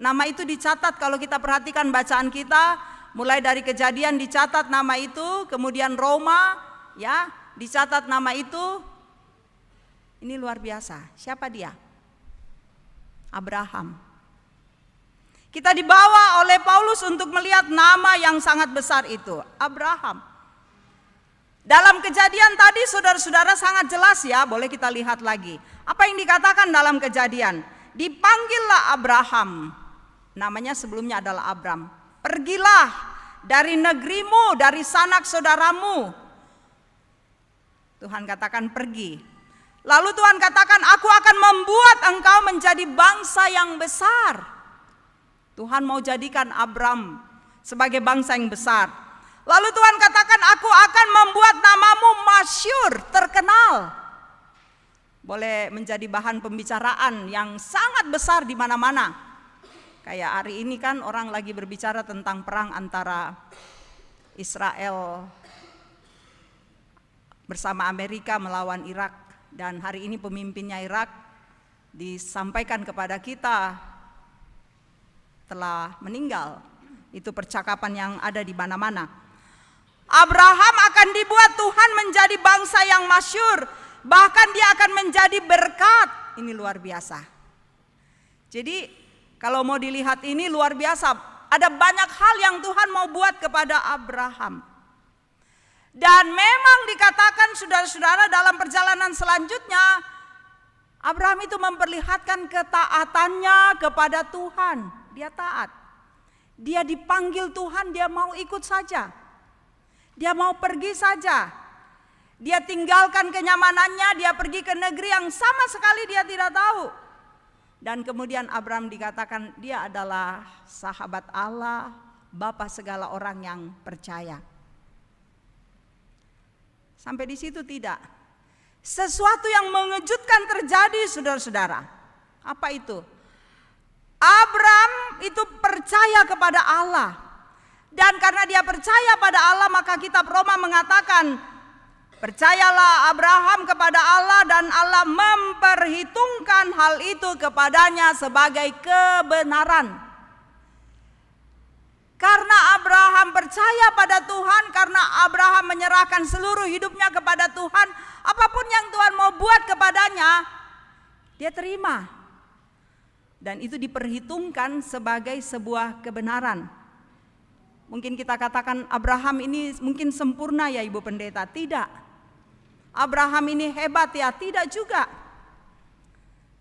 Nama itu dicatat kalau kita perhatikan bacaan kita, mulai dari Kejadian dicatat nama itu, kemudian Roma, ya, dicatat nama itu. Ini luar biasa. Siapa dia? Abraham. Kita dibawa oleh Paulus untuk melihat nama yang sangat besar itu, Abraham. Dalam Kejadian tadi saudara-saudara sangat jelas ya, boleh kita lihat lagi. Apa yang dikatakan dalam Kejadian? Dipanggillah Abraham, namanya sebelumnya adalah Abram. Pergilah dari negerimu, dari sanak saudaramu. Tuhan katakan pergi. Lalu Tuhan katakan, aku akan membuat engkau menjadi bangsa yang besar. Tuhan mau jadikan Abram sebagai bangsa yang besar. Lalu Tuhan katakan, aku akan membuat namamu masyhur, terkenal. Boleh menjadi bahan pembicaraan yang sangat besar di mana-mana. Kayak hari ini kan orang lagi berbicara tentang perang antara Israel bersama Amerika melawan Irak. Dan hari ini pemimpinnya Irak disampaikan kepada kita telah meninggal. Itu percakapan yang ada di mana-mana. Abraham akan dibuat Tuhan menjadi bangsa yang masyhur, bahkan dia akan menjadi berkat. Ini luar biasa. Jadi kalau mau dilihat ini luar biasa. Ada banyak hal yang Tuhan mau buat kepada Abraham. Dan memang dikatakan saudara-saudara dalam perjalanan selanjutnya, Abraham itu memperlihatkan ketaatannya kepada Tuhan. Dia taat. Dia dipanggil Tuhan, dia mau ikut saja. Dia mau pergi saja. Dia tinggalkan kenyamanannya, dia pergi ke negeri yang sama sekali dia tidak tahu. Dan kemudian Abraham dikatakan dia adalah sahabat Allah, bapa segala orang yang percaya. Sampai di situ tidak. Sesuatu yang mengejutkan terjadi saudara-saudara. Apa itu? Abraham itu percaya kepada Allah. Dan karena dia percaya pada Allah, maka kitab Roma mengatakan, percayalah Abraham kepada Allah dan Allah memperhitungkan hal itu kepadanya sebagai kebenaran. Karena Abraham percaya pada Tuhan, karena Abraham menyerahkan seluruh hidupnya kepada Tuhan, apapun yang Tuhan mau buat kepadanya, dia terima. Dan itu diperhitungkan sebagai sebuah kebenaran. Mungkin kita katakan Abraham ini mungkin sempurna ya Ibu Pendeta. Tidak. Abraham ini hebat ya, tidak juga.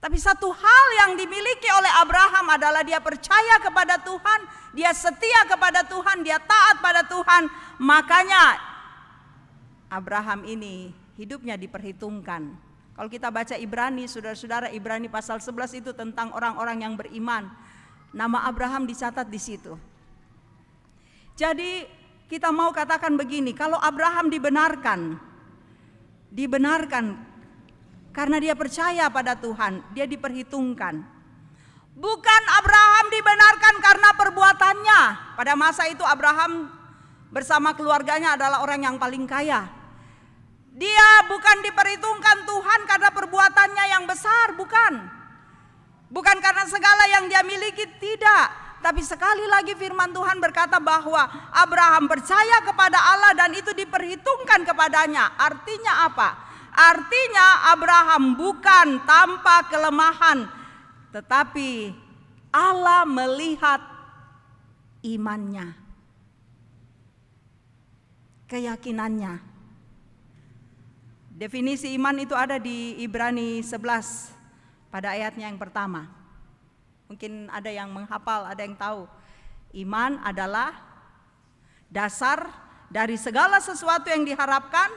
Tapi satu hal yang dimiliki oleh Abraham adalah dia percaya kepada Tuhan, dia setia kepada Tuhan, dia taat pada Tuhan. Makanya Abraham ini hidupnya diperhitungkan. Kalau kita baca Ibrani, saudara-saudara, Ibrani pasal 11 itu tentang orang-orang yang beriman. Nama Abraham dicatat di situ. Jadi kita mau katakan begini, kalau Abraham dibenarkan karena dia percaya pada Tuhan, dia diperhitungkan. Bukan Abraham dibenarkan karena perbuatannya. Pada masa itu Abraham bersama keluarganya adalah orang yang paling kaya. Dia bukan diperhitungkan Tuhan karena perbuatannya yang besar, bukan. Bukan karena segala yang dia miliki, tidak. Tapi sekali lagi firman Tuhan berkata bahwa Abraham percaya kepada Allah dan itu diperhitungkan kepadanya. Artinya apa? Artinya Abraham bukan tanpa kelemahan, tetapi Allah melihat imannya, keyakinannya. Definisi iman itu ada di Ibrani 11 pada ayatnya yang pertama. Mungkin ada yang menghafal, ada yang tahu. Iman adalah dasar dari segala sesuatu yang diharapkan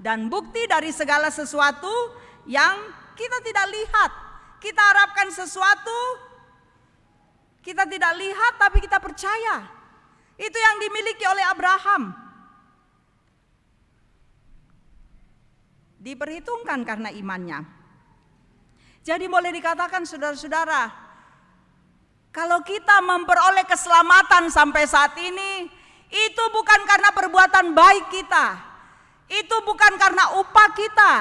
dan bukti dari segala sesuatu yang kita tidak lihat. Kita harapkan sesuatu, kita tidak lihat tapi kita percaya. Itu yang dimiliki oleh Abraham. Diperhitungkan karena imannya. Jadi boleh dikatakan saudara-saudara, kalau kita memperoleh keselamatan sampai saat ini, itu bukan karena perbuatan baik kita, itu bukan karena upah kita.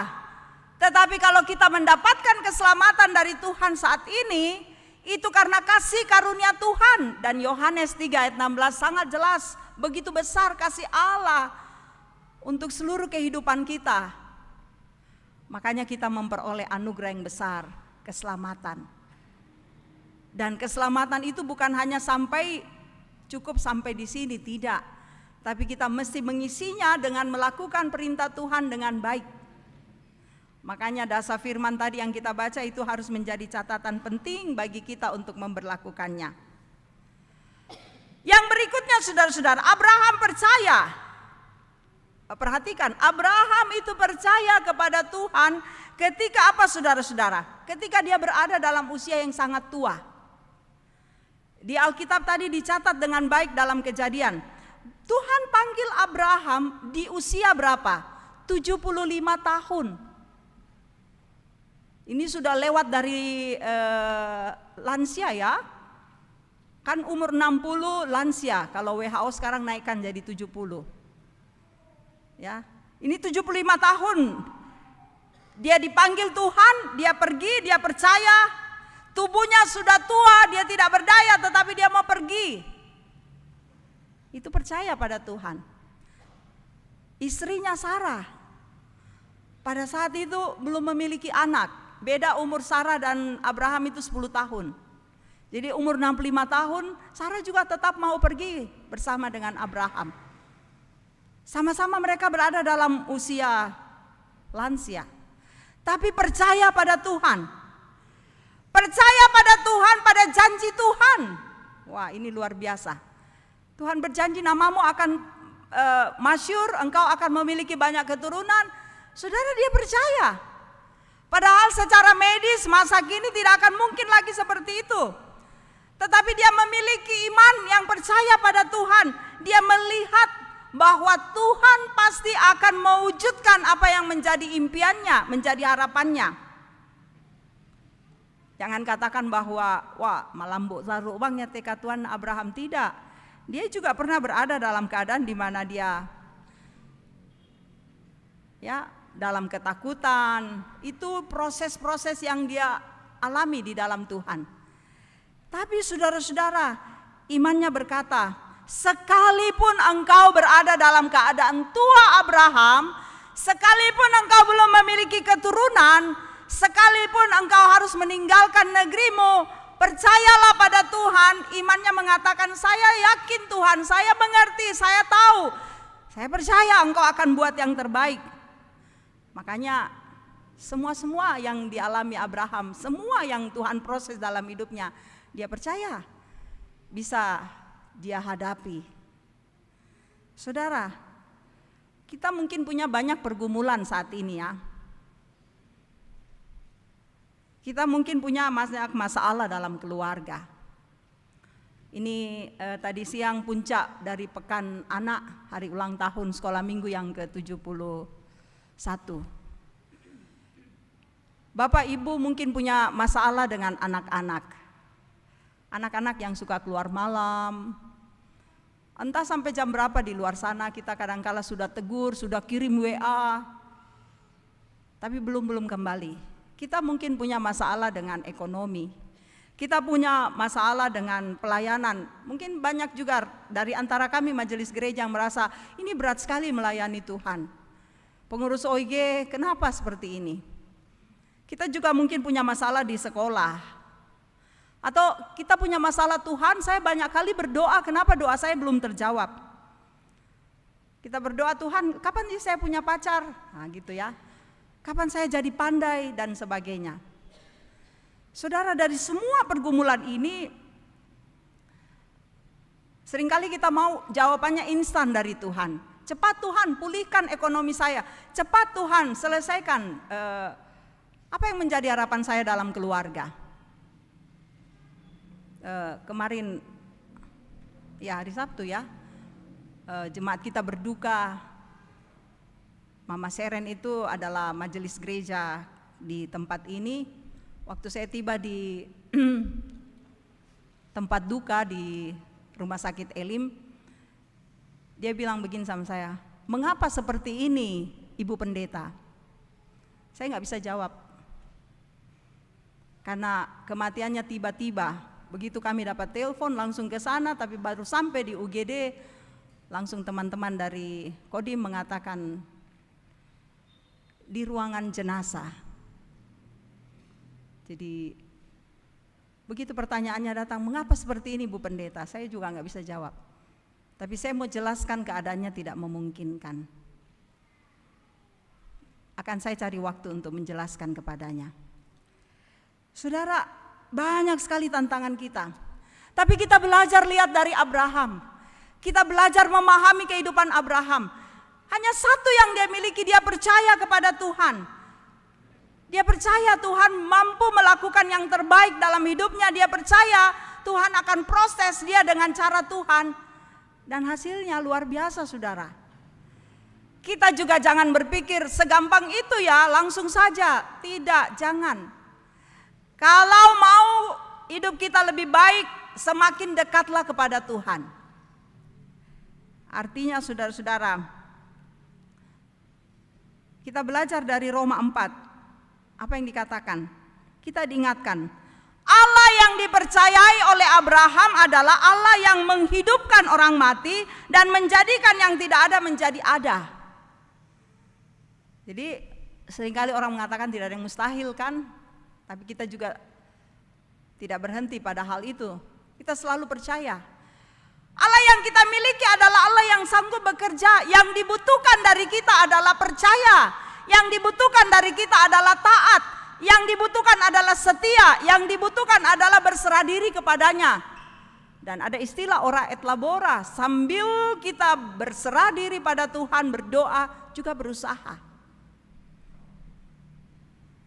Tetapi kalau kita mendapatkan keselamatan dari Tuhan saat ini, itu karena kasih karunia Tuhan. Dan Yohanes 3 ayat 16 sangat jelas, begitu besar kasih Allah untuk seluruh kehidupan kita. Makanya kita memperoleh anugerah yang besar, keselamatan. Dan keselamatan itu bukan hanya cukup sampai di sini, tidak. Tapi kita mesti mengisinya dengan melakukan perintah Tuhan dengan baik. Makanya dasar firman tadi yang kita baca itu harus menjadi catatan penting bagi kita untuk memberlakukannya. Yang berikutnya saudara-saudara, Abraham percaya. Perhatikan, Abraham itu percaya kepada Tuhan ketika apa saudara-saudara? Ketika dia berada dalam usia yang sangat tua. Di Alkitab tadi dicatat dengan baik dalam Kejadian. Tuhan panggil Abraham di usia berapa? 75 tahun. Ini sudah lewat dari lansia ya. Kan umur 60 lansia, kalau WHO sekarang naikkan jadi 70. Ya, ini 75 tahun. Dia dipanggil Tuhan, dia pergi, dia percaya. Tubuhnya sudah tua, dia tidak berdaya tetapi dia mau pergi. Itu percaya pada Tuhan. Istrinya Sarah pada saat itu belum memiliki anak. Beda umur Sarah dan Abraham itu 10 tahun. Jadi umur 65 tahun Sarah juga tetap mau pergi bersama dengan Abraham. Sama-sama mereka berada dalam usia lansia. Tapi percaya pada Tuhan. Percaya pada Tuhan, pada janji Tuhan. Wah, ini luar biasa. Tuhan berjanji namamu akan masyhur, engkau akan memiliki banyak keturunan. Saudara, dia percaya. Padahal secara medis masa kini tidak akan mungkin lagi seperti itu. Tetapi dia memiliki iman yang percaya pada Tuhan. Dia melihat bahwa Tuhan pasti akan mewujudkan apa yang menjadi impiannya, menjadi harapannya. Jangan katakan bahwa wah malambuk saruk bang ya teka Tuhan Abraham, tidak. Dia juga pernah berada dalam keadaan di mana dia ya dalam ketakutan. Itu proses-proses yang dia alami di dalam Tuhan. Tapi saudara-saudara, imannya berkata, sekalipun engkau berada dalam keadaan tua Abraham, sekalipun engkau belum memiliki keturunan, sekalipun engkau harus meninggalkan negerimu, percayalah pada Tuhan. Imannya mengatakan, saya yakin Tuhan, saya mengerti, saya tahu, saya percaya engkau akan buat yang terbaik. Makanya semua yang dialami Abraham, semua yang Tuhan proses dalam hidupnya, dia percaya bisa dia hadapi. Saudara, kita mungkin punya banyak pergumulan saat ini ya. Kita mungkin punya masalah dalam keluarga. Ini tadi siang puncak dari pekan anak, hari ulang tahun sekolah minggu yang ke-71. Bapak Ibu mungkin punya masalah dengan anak-anak. Anak-anak yang suka keluar malam. Entah sampai jam berapa di luar sana, kita kadang-kala sudah tegur, sudah kirim WA, tapi belum kembali. Kita mungkin punya masalah dengan ekonomi. Kita punya masalah dengan pelayanan. Mungkin banyak juga dari antara kami majelis gereja yang merasa ini berat sekali melayani Tuhan. Pengurus OIG, kenapa seperti ini? Kita juga mungkin punya masalah di sekolah. Atau kita punya masalah, Tuhan, saya banyak kali berdoa, kenapa doa saya belum terjawab? Kita berdoa, Tuhan, kapan sih saya punya pacar? Nah gitu ya. Kapan saya jadi pandai dan sebagainya. Saudara, dari semua pergumulan ini seringkali kita mau jawabannya instan dari Tuhan. Cepat Tuhan pulihkan ekonomi saya. Cepat Tuhan selesaikan apa yang menjadi harapan saya dalam keluarga. Kemarin ya hari Sabtu ya, jemaat kita berduka. Mama Seren itu adalah majelis gereja di tempat ini. Waktu saya tiba di tempat duka di Rumah Sakit Elim, dia bilang begini sama saya, mengapa seperti ini Ibu Pendeta? Saya nggak bisa jawab, karena kematiannya tiba-tiba. Begitu kami dapat telepon langsung ke sana, tapi baru sampai di UGD, langsung teman-teman dari Kodim mengatakan, di ruangan jenazah. Jadi begitu pertanyaannya datang, mengapa seperti ini Bu Pendeta? Saya juga nggak bisa jawab. Tapi saya mau jelaskan keadaannya tidak memungkinkan. Akan saya cari waktu untuk menjelaskan kepadanya. Saudara, banyak sekali tantangan kita. Tapi kita belajar lihat dari Abraham. Kita belajar memahami kehidupan Abraham. Hanya satu yang dia miliki, dia percaya kepada Tuhan. Dia percaya Tuhan mampu melakukan yang terbaik dalam hidupnya. Dia percaya Tuhan akan proses dia dengan cara Tuhan. Dan hasilnya luar biasa, saudara. Kita juga jangan berpikir segampang itu ya, langsung saja. Tidak, jangan. Kalau mau hidup kita lebih baik, semakin dekatlah kepada Tuhan. Artinya saudara-saudara, kita belajar dari Roma 4. Apa yang dikatakan? Kita diingatkan, Allah yang dipercayai oleh Abraham adalah Allah yang menghidupkan orang mati dan menjadikan yang tidak ada menjadi ada. Jadi seringkali orang mengatakan tidak ada yang mustahil kan? Tapi kita juga tidak berhenti pada hal itu. Kita selalu percaya Allah yang kita miliki adalah Allah yang sanggup bekerja. Yang dibutuhkan dari kita adalah percaya. Yang dibutuhkan dari kita adalah taat. Yang dibutuhkan adalah setia. Yang dibutuhkan adalah berserah diri kepadanya. Dan ada istilah ora et labora. Sambil kita berserah diri pada Tuhan, berdoa, juga berusaha.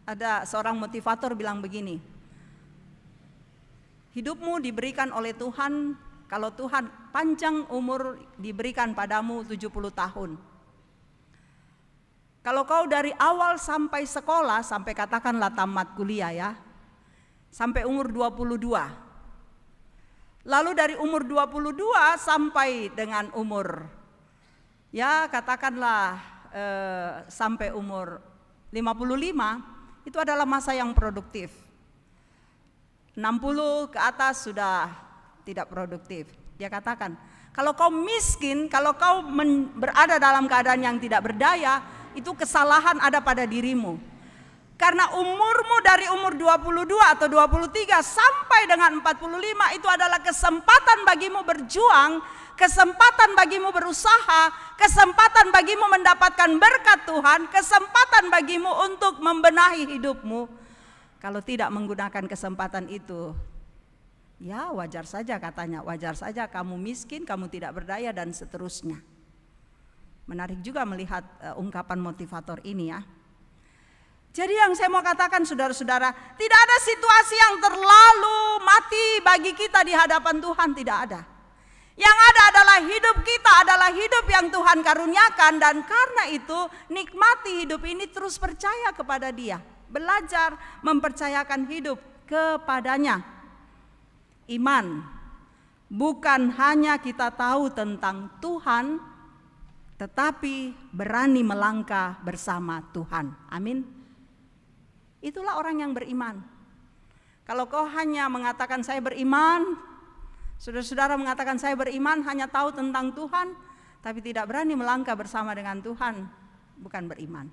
Ada seorang motivator bilang begini, hidupmu diberikan oleh Tuhan, kalau Tuhan panjang umur diberikan padamu 70 tahun. Kalau kau dari awal sampai sekolah, sampai katakanlah tamat kuliah ya, sampai umur 22. Lalu dari umur 22 sampai dengan umur, ya katakanlah sampai umur 55, itu adalah masa yang produktif. 60 ke atas sudah tidak produktif. Dia katakan, kalau kau miskin, kalau kau berada dalam keadaan yang tidak berdaya, itu kesalahan ada pada dirimu. Karena umurmu dari umur 22 atau 23 sampai dengan 45 itu adalah kesempatan bagimu berjuang, kesempatan bagimu berusaha, kesempatan bagimu mendapatkan berkat Tuhan, kesempatan bagimu untuk membenahi hidupmu. Kalau tidak menggunakan kesempatan itu, ya wajar saja katanya, wajar saja kamu miskin, kamu tidak berdaya dan seterusnya. Menarik juga melihat ungkapan motivator ini ya. Jadi yang saya mau katakan saudara-saudara, tidak ada situasi yang terlalu mati bagi kita di hadapan Tuhan, tidak ada. Yang ada adalah hidup kita adalah hidup yang Tuhan karuniakan, dan karena itu nikmati hidup ini, terus percaya kepada Dia. Belajar mempercayakan hidup kepadanya. Iman bukan hanya kita tahu tentang Tuhan, tetapi berani melangkah bersama Tuhan. Amin. Itulah orang yang beriman. Kalau kau hanya mengatakan saya beriman, saudara-saudara mengatakan saya beriman, hanya tahu tentang Tuhan, tapi tidak berani melangkah bersama dengan Tuhan, bukan beriman.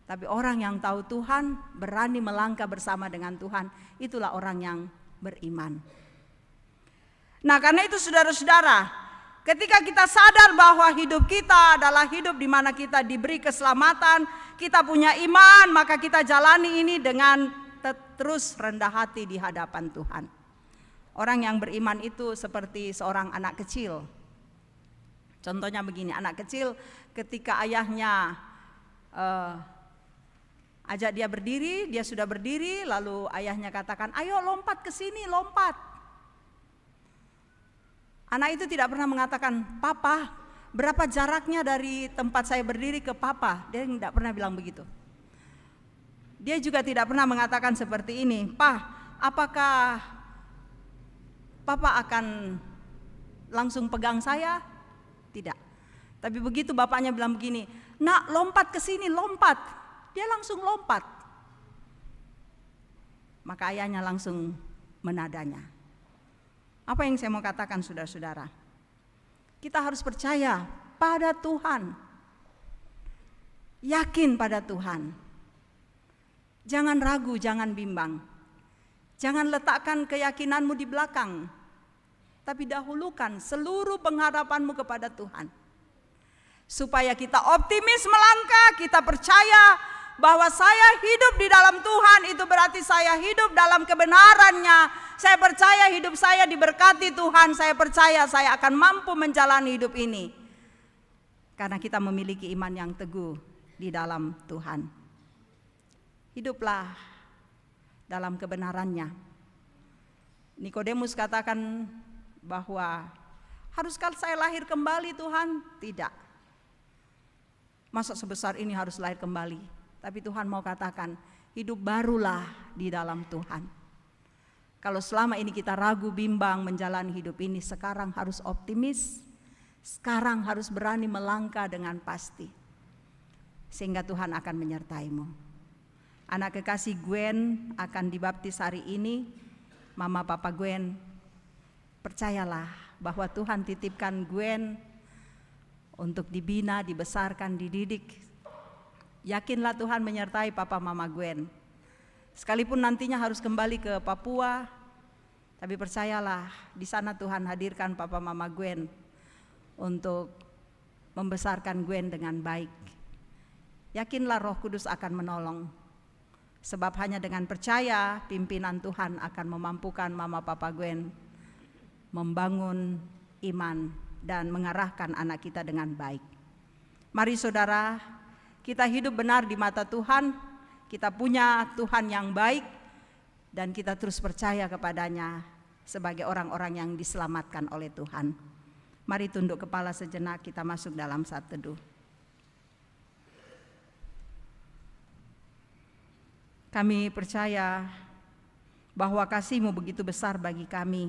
Tapi orang yang tahu Tuhan, berani melangkah bersama dengan Tuhan, itulah orang yang beriman. Nah, karena itu saudara-saudara, ketika kita sadar bahwa hidup kita adalah hidup di mana kita diberi keselamatan, kita punya iman, maka kita jalani ini dengan terus rendah hati di hadapan Tuhan. Orang yang beriman itu seperti seorang anak kecil. Contohnya begini, anak kecil ketika ayahnya ajak dia berdiri, dia sudah berdiri, lalu ayahnya katakan, ayo lompat ke sini, lompat. Anak itu tidak pernah mengatakan, papa, berapa jaraknya dari tempat saya berdiri ke papa? Dia tidak pernah bilang begitu. Dia juga tidak pernah mengatakan seperti ini, pa, apakah papa akan langsung pegang saya? Tidak. Tapi begitu bapaknya bilang begini, nak lompat ke sini, lompat. Dia langsung lompat. Maka ayahnya langsung menadanya. Apa yang saya mau katakan saudara-saudara? Kita harus percaya pada Tuhan. Yakin pada Tuhan. Jangan ragu, jangan bimbang. Jangan letakkan keyakinanmu di belakang. tapi dahulukan seluruh pengharapanmu kepada Tuhan. Supaya kita optimis melangkah, kita percaya bahwa saya hidup di dalam Tuhan, itu berarti saya hidup dalam kebenarannya. Saya percaya hidup saya diberkati Tuhan, saya percaya saya akan mampu menjalani hidup ini. Karena kita memiliki iman yang teguh di dalam Tuhan. Hiduplah dalam kebenarannya. Nikodemus katakan bahwa haruskah saya lahir kembali Tuhan? Tidak. Masa sebesar ini harus lahir kembali? Tapi Tuhan mau katakan, hidup barulah di dalam Tuhan. Kalau selama ini kita ragu bimbang menjalani hidup ini, sekarang harus optimis, sekarang harus berani melangkah dengan pasti. Sehingga Tuhan akan menyertaimu. Anak kekasih Gwen akan dibaptis hari ini. Mama Papa Gwen, percayalah bahwa Tuhan titipkan Gwen untuk dibina, dibesarkan, dididik. Yakinlah Tuhan menyertai Papa Mama Gwen. Sekalipun nantinya harus kembali ke Papua, tapi percayalah di sana Tuhan hadirkan Papa Mama Gwen untuk membesarkan Gwen dengan baik. Yakinlah Roh Kudus akan menolong. Sebab hanya dengan percaya pimpinan Tuhan akan memampukan Mama Papa Gwen membangun iman dan mengarahkan anak kita dengan baik. Mari saudara, kita hidup benar di mata Tuhan, kita punya Tuhan yang baik, dan kita terus percaya kepadanya sebagai orang-orang yang diselamatkan oleh Tuhan. Mari tunduk kepala sejenak, kita masuk dalam saat teduh. Kami percaya bahwa kasih-Mu begitu besar bagi kami,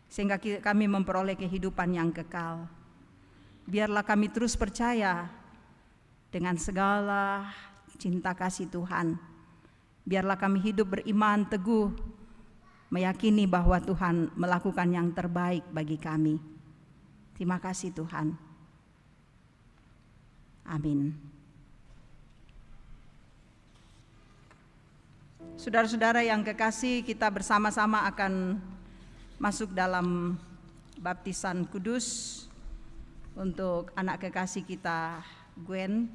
sehingga kami memperoleh kehidupan yang kekal. Biarlah kami terus percaya dengan segala cinta kasih Tuhan. Biarlah kami hidup beriman teguh, meyakini bahwa Tuhan melakukan yang terbaik bagi kami. Terima kasih Tuhan. Amin. Saudara-saudara yang kekasih, kita bersama-sama akan masuk dalam baptisan kudus untuk anak kekasih kita Gwen.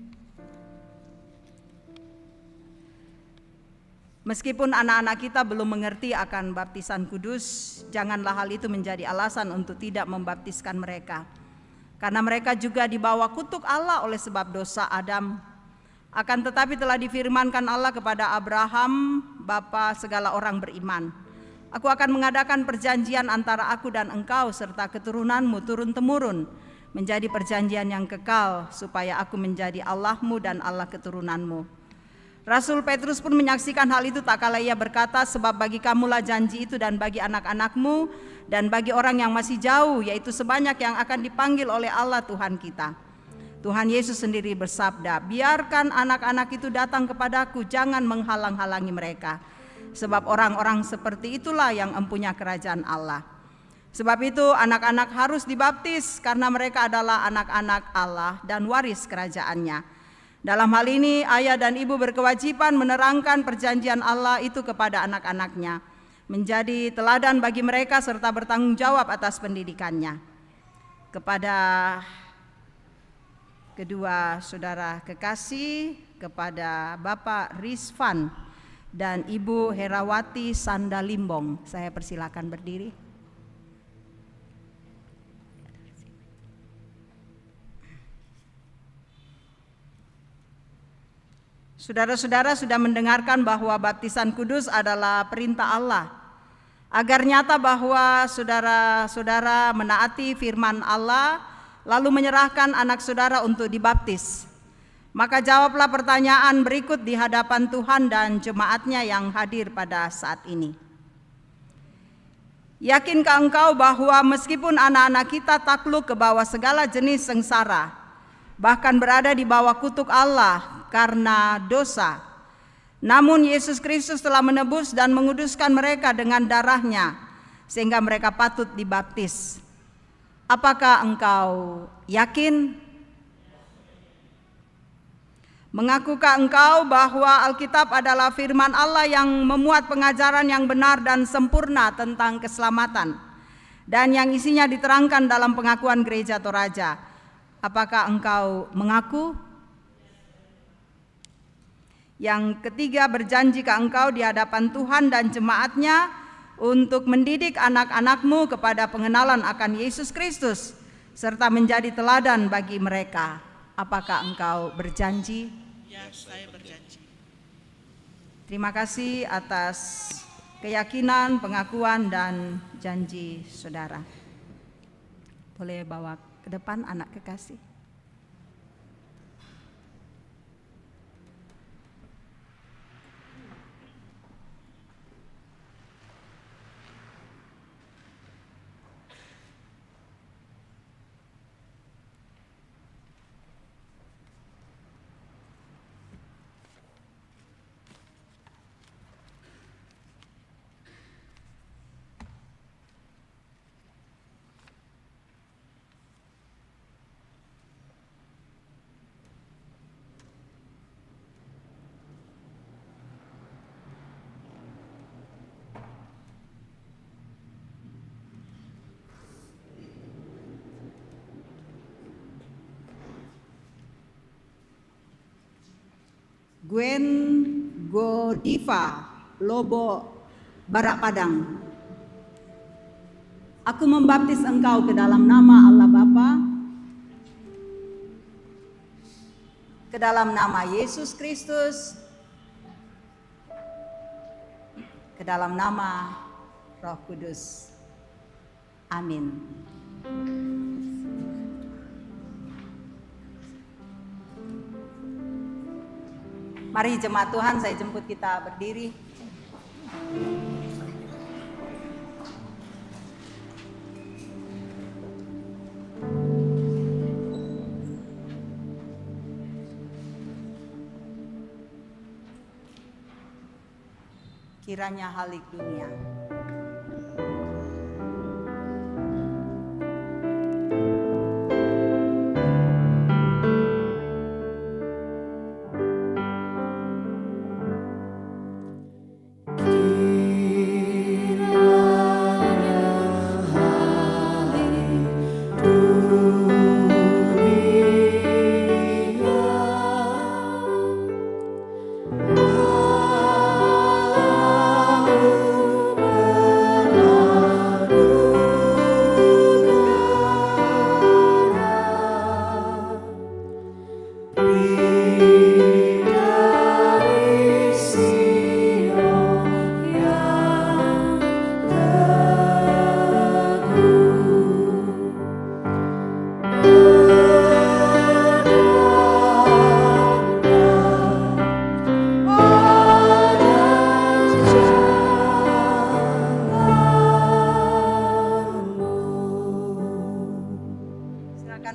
Meskipun anak-anak kita belum mengerti akan baptisan kudus, janganlah hal itu menjadi alasan untuk tidak membaptiskan mereka. Karena mereka juga dibawa kutuk Allah oleh sebab dosa Adam. Akan tetapi telah difirmankan Allah kepada Abraham, bapa segala orang beriman. Aku akan mengadakan perjanjian antara aku dan engkau serta keturunanmu turun-temurun, menjadi perjanjian yang kekal, supaya aku menjadi Allahmu dan Allah keturunanmu. Rasul Petrus pun menyaksikan hal itu tak kala ia berkata, sebab bagi kamulah janji itu dan bagi anak-anakmu dan bagi orang yang masih jauh, yaitu sebanyak yang akan dipanggil oleh Allah Tuhan kita. Tuhan Yesus sendiri bersabda, biarkan anak-anak itu datang kepadaku, jangan menghalang-halangi mereka. Sebab orang-orang seperti itulah yang empunya kerajaan Allah. Sebab itu anak-anak harus dibaptis karena mereka adalah anak-anak Allah dan waris kerajaannya. Dalam hal ini ayah dan ibu berkewajiban menerangkan perjanjian Allah itu kepada anak-anaknya, menjadi teladan bagi mereka serta bertanggung jawab atas pendidikannya. Kepada kedua saudara kekasih, kepada Bapak Rizvan dan Ibu Herawati Sandalimbong, saya persilakan berdiri. Saudara-saudara sudah mendengarkan bahwa baptisan kudus adalah perintah Allah. Agar nyata bahwa saudara-saudara menaati firman Allah, lalu menyerahkan anak saudara untuk dibaptis. Maka jawablah pertanyaan berikut di hadapan Tuhan dan jemaatnya yang hadir pada saat ini. Yakinkah engkau bahwa meskipun anak-anak kita takluk ke bawah segala jenis sengsara, bahkan berada di bawah kutuk Allah karena dosa, namun Yesus Kristus telah menebus dan menguduskan mereka dengan darahnya, sehingga mereka patut dibaptis. Apakah engkau yakin? Mengakukah engkau bahwa Alkitab adalah firman Allah yang memuat pengajaran yang benar dan sempurna tentang keselamatan? dan yang isinya diterangkan dalam pengakuan Gereja Toraja. Apakah engkau mengaku? Yang ketiga, berjanji ke engkau di hadapan Tuhan dan jemaatnya untuk mendidik anak-anakmu kepada pengenalan akan Yesus Kristus serta menjadi teladan bagi mereka. Apakah engkau berjanji? Ya, saya berjanji. Terima kasih atas keyakinan, pengakuan, dan janji saudara. Boleh bawa ke depan anak kekasih. Gwen Godiva Lobo Barak Padang. Aku membaptis engkau ke dalam nama Allah Bapa, ke dalam nama Yesus Kristus, ke dalam nama Roh Kudus. Amin. Mari jemaat Tuhan, saya jemput kita berdiri. Kiranya halik dunia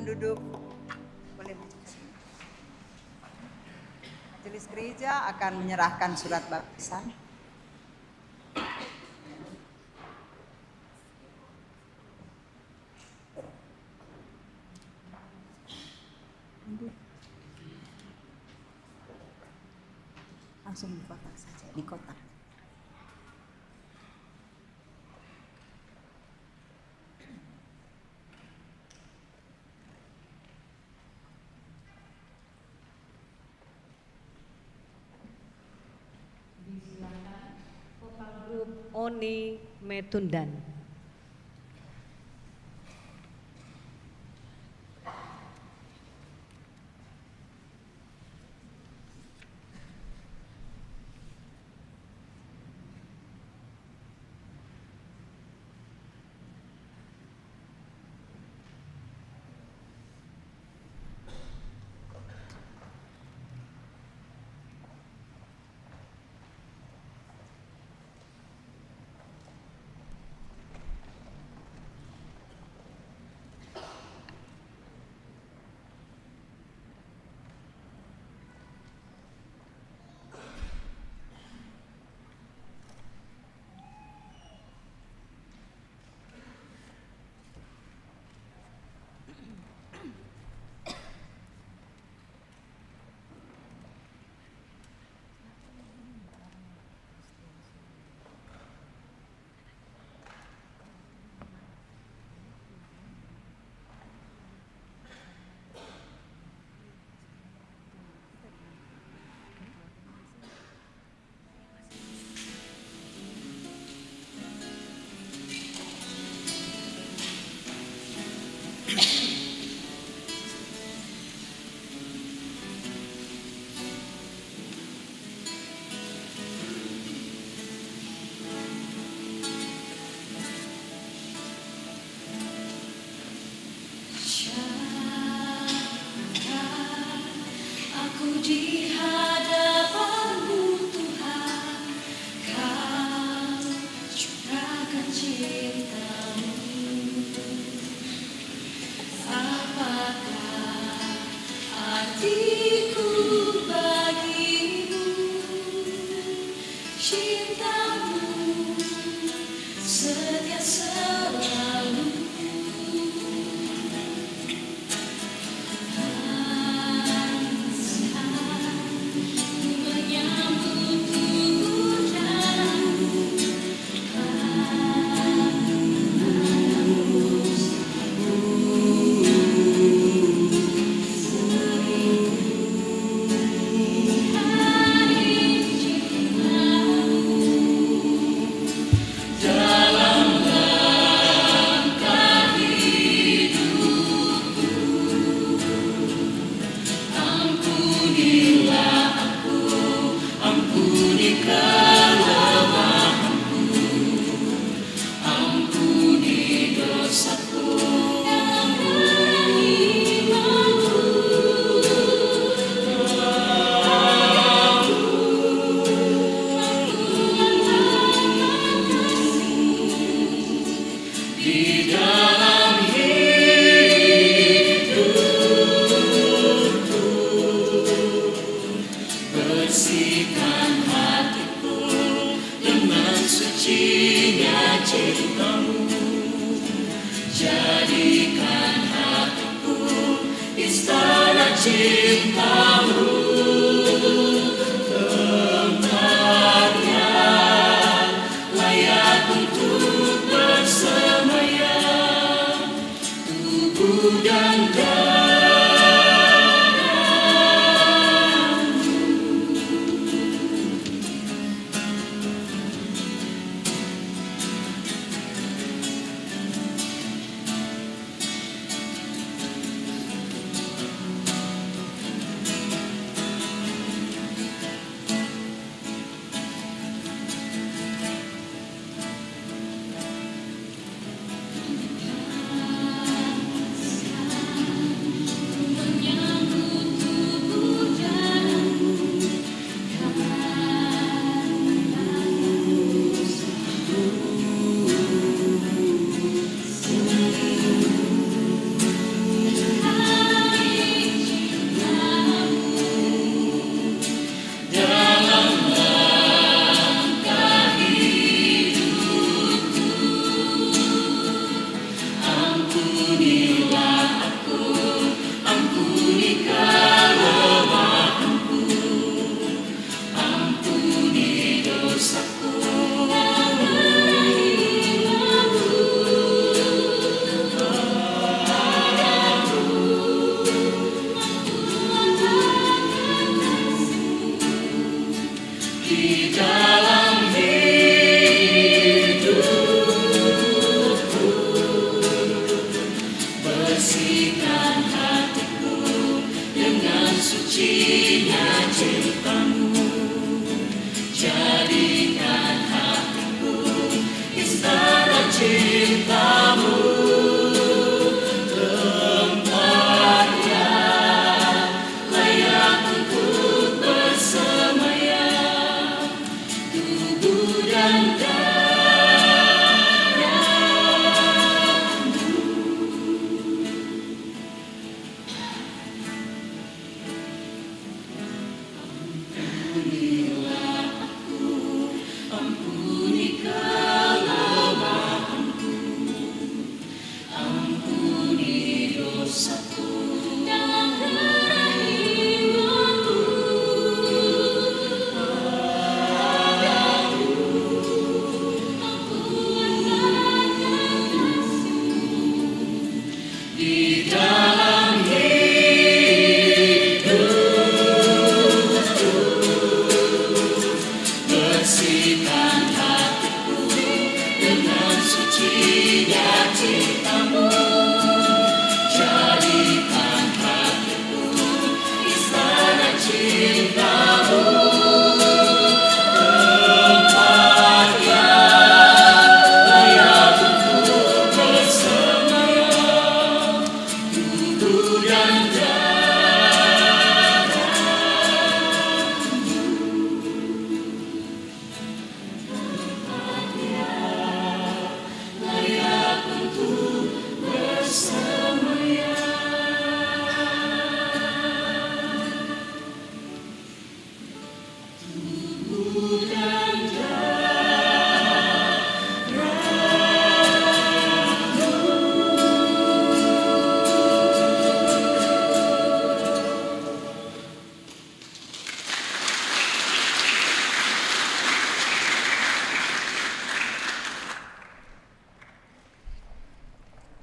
duduk. Boleh Majelis Gereja akan menyerahkan surat baptisan. Langsung di kotak saja, di kotak. Oni Metundan. di hadapan-Mu Tuhan, Kau curahkan cinta-Mu. Apakah artiku bagimu, cinta-Mu setia selalu. Bersihkan hatiku dengan sucinya cinta-Mu. Jadikan hatiku istana cinta-Mu, tempatnya layak untuk bersemayam, tubuh dan bersihkan hatiku dengan sucinya cinta-Mu. Jadikan hatiku istana cinta-Mu, tempatnya layak untuk bersemayam, tubuh dan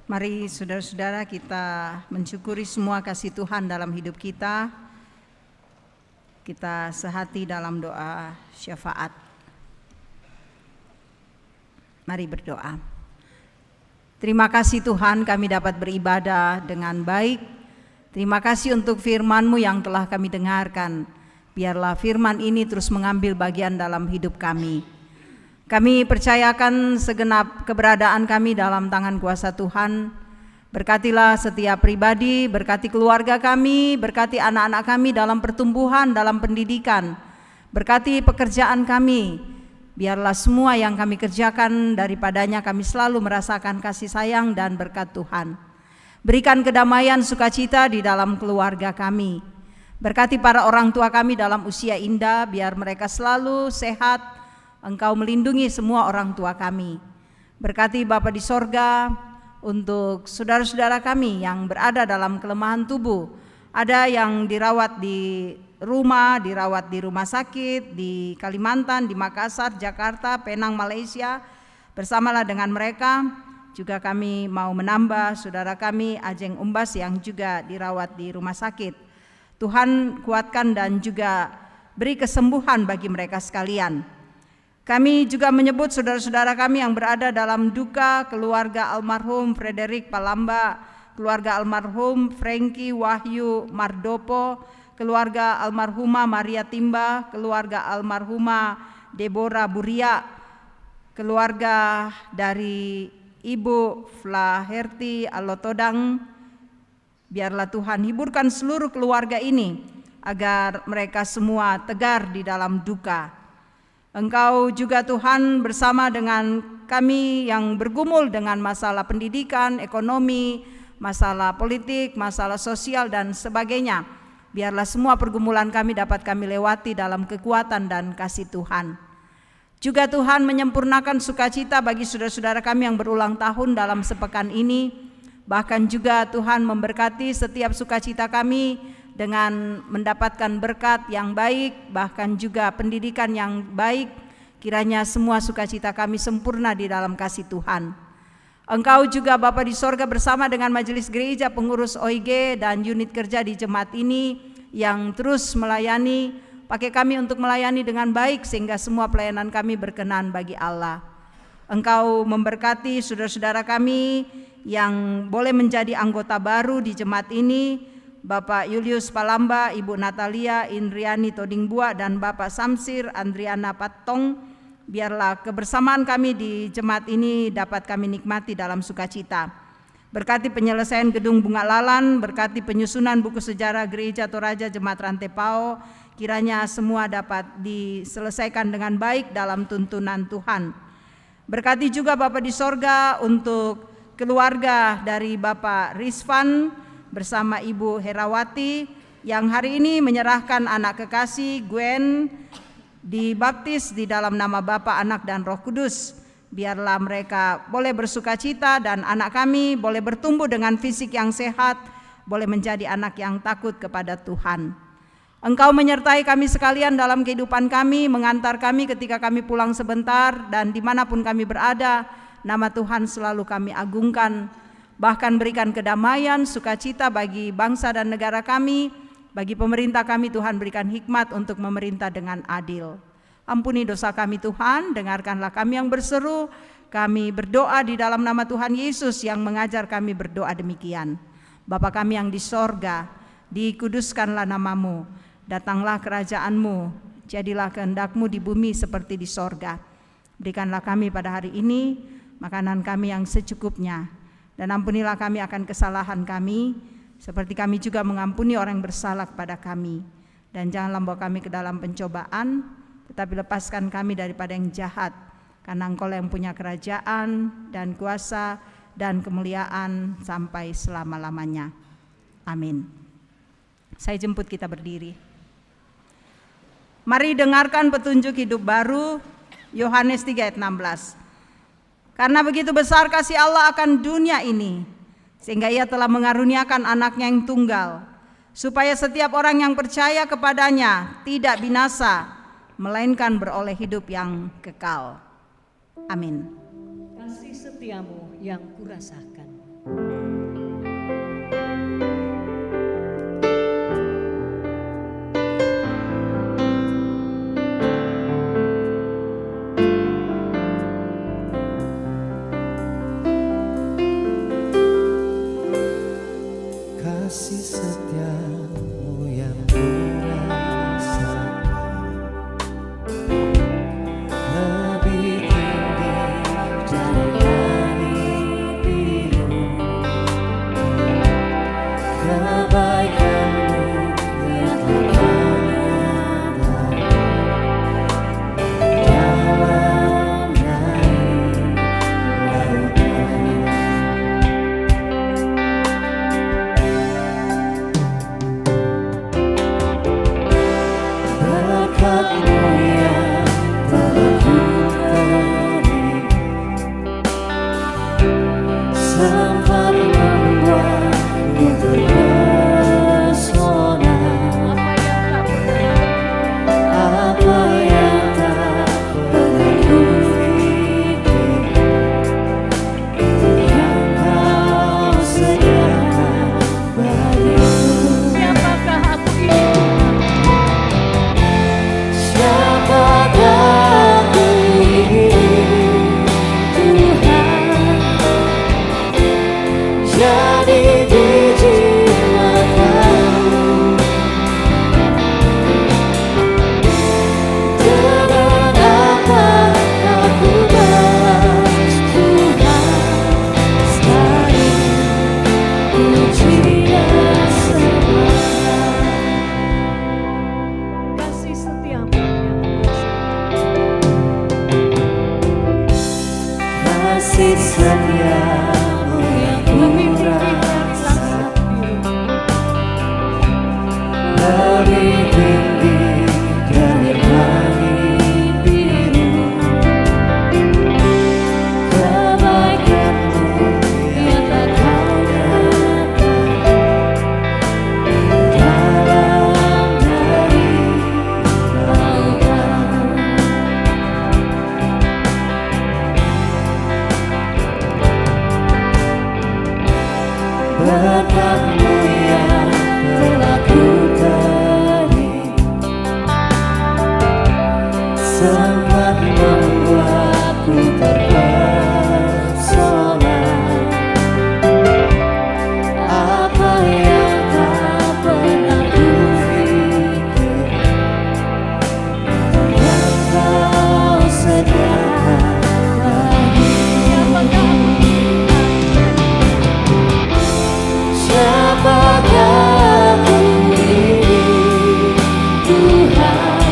Mari saudara-saudara kita mensyukuri semua kasih Tuhan dalam hidup kita. Kita sehati dalam doa syafaat. Mari berdoa. Terima kasih Tuhan, kami dapat beribadah dengan baik. Terima kasih untuk firman-Mu yang telah kami dengarkan. Biarlah firman ini terus mengambil bagian dalam hidup kami. Kami percayakan segenap keberadaan kami dalam tangan kuasa Tuhan. Berkatilah setiap pribadi, berkati keluarga kami, berkati anak-anak kami dalam pertumbuhan, dalam pendidikan. Berkati pekerjaan kami. Biarlah semua yang kami kerjakan daripadanya kami selalu merasakan kasih sayang dan berkat Tuhan. Berikan kedamaian sukacita di dalam keluarga kami. Berkati para orang tua kami dalam usia indah, biar mereka selalu sehat. Engkau melindungi semua orang tua kami. Berkati Bapa di sorga untuk saudara-saudara kami yang berada dalam kelemahan tubuh. Ada yang dirawat di rumah sakit, di Kalimantan, di Makassar, Jakarta, Penang, Malaysia. Bersamalah dengan mereka. Juga kami mau menambah saudara kami Ajeng Umbas yang juga dirawat di rumah sakit. Tuhan kuatkan dan juga beri kesembuhan bagi mereka sekalian. Kami juga menyebut saudara-saudara kami yang berada dalam duka, keluarga almarhum Frederick Palamba, keluarga almarhum Frankie Wahyu Mardopo, keluarga almarhumah Maria Timba, keluarga almarhumah Deborah Buria, keluarga dari Ibu Flaherty Alotodang. Biarlah Tuhan hiburkan seluruh keluarga ini agar mereka semua tegar di dalam duka. Engkau juga Tuhan bersama dengan kami yang bergumul dengan masalah pendidikan, ekonomi, masalah politik, masalah sosial dan sebagainya. Biarlah semua pergumulan kami dapat kami lewati dalam kekuatan dan kasih Tuhan. Juga Tuhan menyempurnakan sukacita bagi saudara-saudara kami yang berulang tahun dalam sepekan ini. Bahkan juga Tuhan memberkati setiap sukacita kami dengan mendapatkan berkat yang baik, bahkan juga pendidikan yang baik. Kiranya semua sukacita kami sempurna di dalam kasih Tuhan. Engkau juga Bapa di sorga bersama dengan majelis gereja, pengurus OIG dan unit kerja di jemaat ini yang terus melayani. Pakai kami untuk melayani dengan baik sehingga semua pelayanan kami berkenan bagi Allah. Engkau memberkati saudara-saudara kami yang boleh menjadi anggota baru di jemaat ini. Bapak Julius Palamba, Ibu Natalia Indriani Todingbua dan Bapak Samsir Andriana Patong. Biarlah kebersamaan kami di jemaat ini dapat kami nikmati dalam sukacita. Berkati penyelesaian gedung Bunga Lalan, berkati penyusunan buku sejarah Gereja Toraja Jemaat Rantepao. Kiranya semua dapat diselesaikan dengan baik dalam tuntunan Tuhan. Berkati juga Bapa di sorga untuk keluarga dari Bapak Rizvan bersama Ibu Herawati yang hari ini menyerahkan anak kekasih Gwen dibaptis di dalam nama Bapa, Anak dan Roh Kudus. Biarlah mereka boleh bersukacita dan anak kami boleh bertumbuh dengan fisik yang sehat, boleh menjadi anak yang takut kepada Tuhan. Engkau menyertai kami sekalian dalam kehidupan kami, mengantar kami ketika kami pulang sebentar dan dimanapun kami berada. Nama Tuhan selalu kami agungkan. Bahkan berikan kedamaian, sukacita bagi bangsa dan negara kami, bagi pemerintah kami. Tuhan berikan hikmat untuk memerintah dengan adil. Ampuni dosa kami Tuhan, dengarkanlah kami yang berseru. Kami berdoa di dalam nama Tuhan Yesus yang mengajar kami berdoa demikian. Bapa kami yang di sorga, dikuduskanlah namamu, datanglah kerajaan-Mu, jadilah kehendak-Mu di bumi seperti di sorga. Berikanlah kami pada hari ini makanan kami yang secukupnya. Dan ampunilah kami akan kesalahan kami, seperti kami juga mengampuni orang yang bersalah kepada kami. Dan janganlah membawa kami ke dalam pencobaan, tetapi lepaskan kami daripada yang jahat. Karena Engkau yang punya kerajaan dan kuasa dan kemuliaan sampai selama-lamanya. Amin. Saya jemput kita berdiri. Mari dengarkan petunjuk hidup baru, Yohanes 3 ayat 16. Karena begitu besar kasih Allah akan dunia ini, sehingga Ia telah mengaruniakan anaknya yang tunggal, supaya setiap orang yang percaya kepadanya tidak binasa, melainkan beroleh hidup yang kekal. Amin. Kasih setiamu yang kurasakan. Kasih setiamu yang dirasakan lebih tinggi dari langit biru. Kebaikanmu yang telah dalam raih lautan. Berkat-Mu yang telah ku terima, sempat membuatku terpesona. Apa yang tak pernah ku pikirkan, yang Kau sediakan bagiku. Siapakah aku ini? Siapakah aku ini, Tuhan, jadi biji matamu. Dengan apa aku balas Tuhan, selain puji dan sembah. Kasih setiamu Kasih setiamu yang lebih tinggi murah, dari langit biru. lebih tinggi dari langit biru. Kebaikan-Mu yang tak Kau nyatakan dalam dari lautan. Berkat-Mu yang telah ku terima, sempat membuatku terpesona. Apa yang tak pernah ku pikirkan, yang Kau sediakan bagiku. Siapakah aku ini, Tuhan,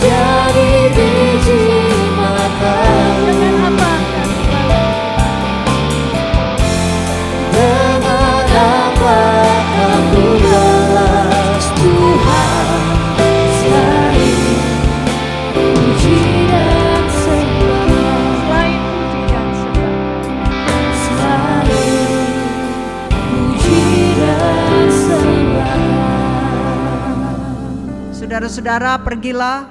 jadi biji matamu. Dengan apa aku balas Tuhan, selain puji dan sembah. Selain puji dan sembah. Selain puji dan sembah. Saudara-saudara, pergilah,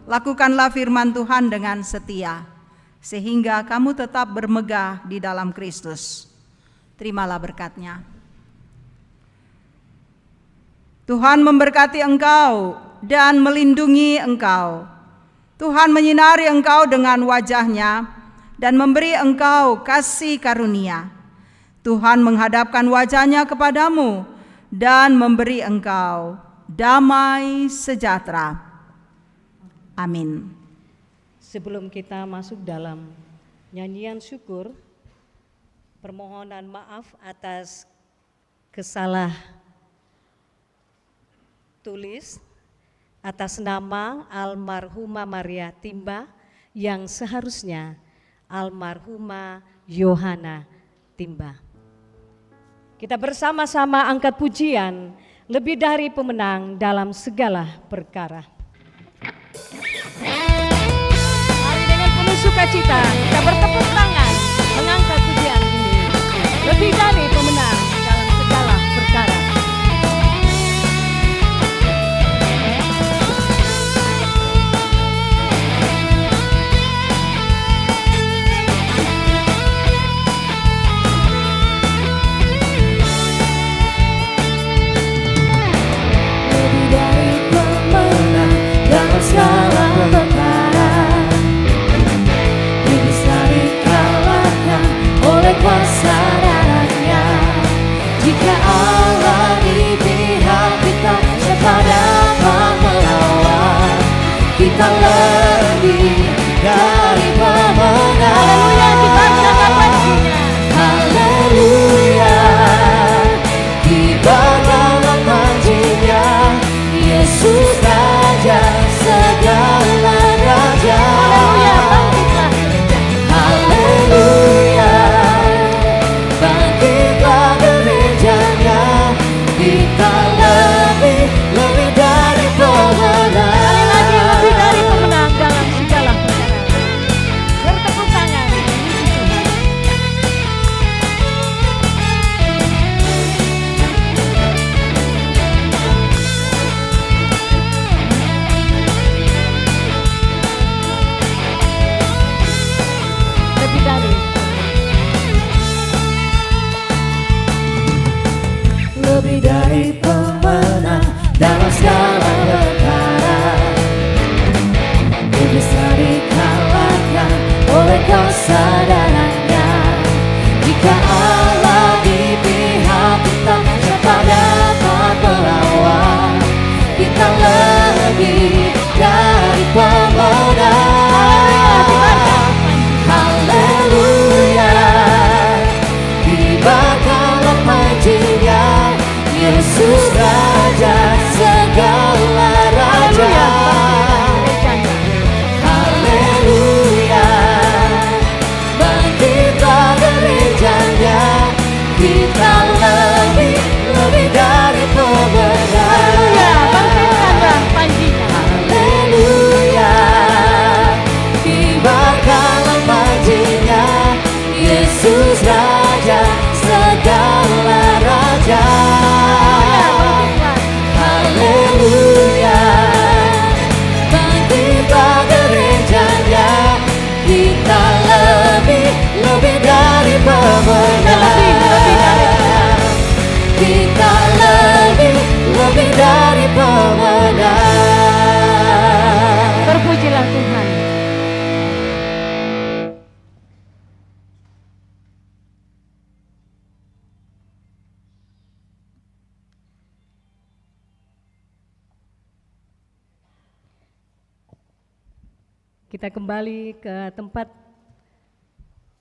lakukanlah firman Tuhan dengan setia, sehingga kamu tetap bermegah di dalam Kristus. Terimalah berkat-Nya. Tuhan memberkati engkau dan melindungi engkau. Tuhan menyinari engkau dengan wajah-Nya dan memberi engkau kasih karunia. Tuhan menghadapkan wajah-Nya kepadamu dan memberi engkau damai sejahtera. Amin. Sebelum kita masuk dalam nyanyian syukur, permohonan maaf atas kesalah tulis atas nama almarhumah Maria Timba yang seharusnya almarhumah Yohana Timba. Kita bersama-sama angkat pujian lebih dari pemenang dalam segala perkara. Mari dengan penuh sukacita kita bertepuk tangan mengangkat pujian ini. Lebih dari pemenang dalam segala perkara. Kita kembali ke tempat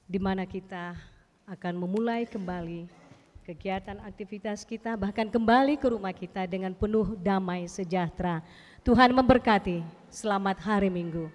di mana kita akan memulai kembali kegiatan aktivitas kita, bahkan kembali ke rumah kita dengan penuh damai sejahtera. Tuhan memberkati. Selamat hari Minggu.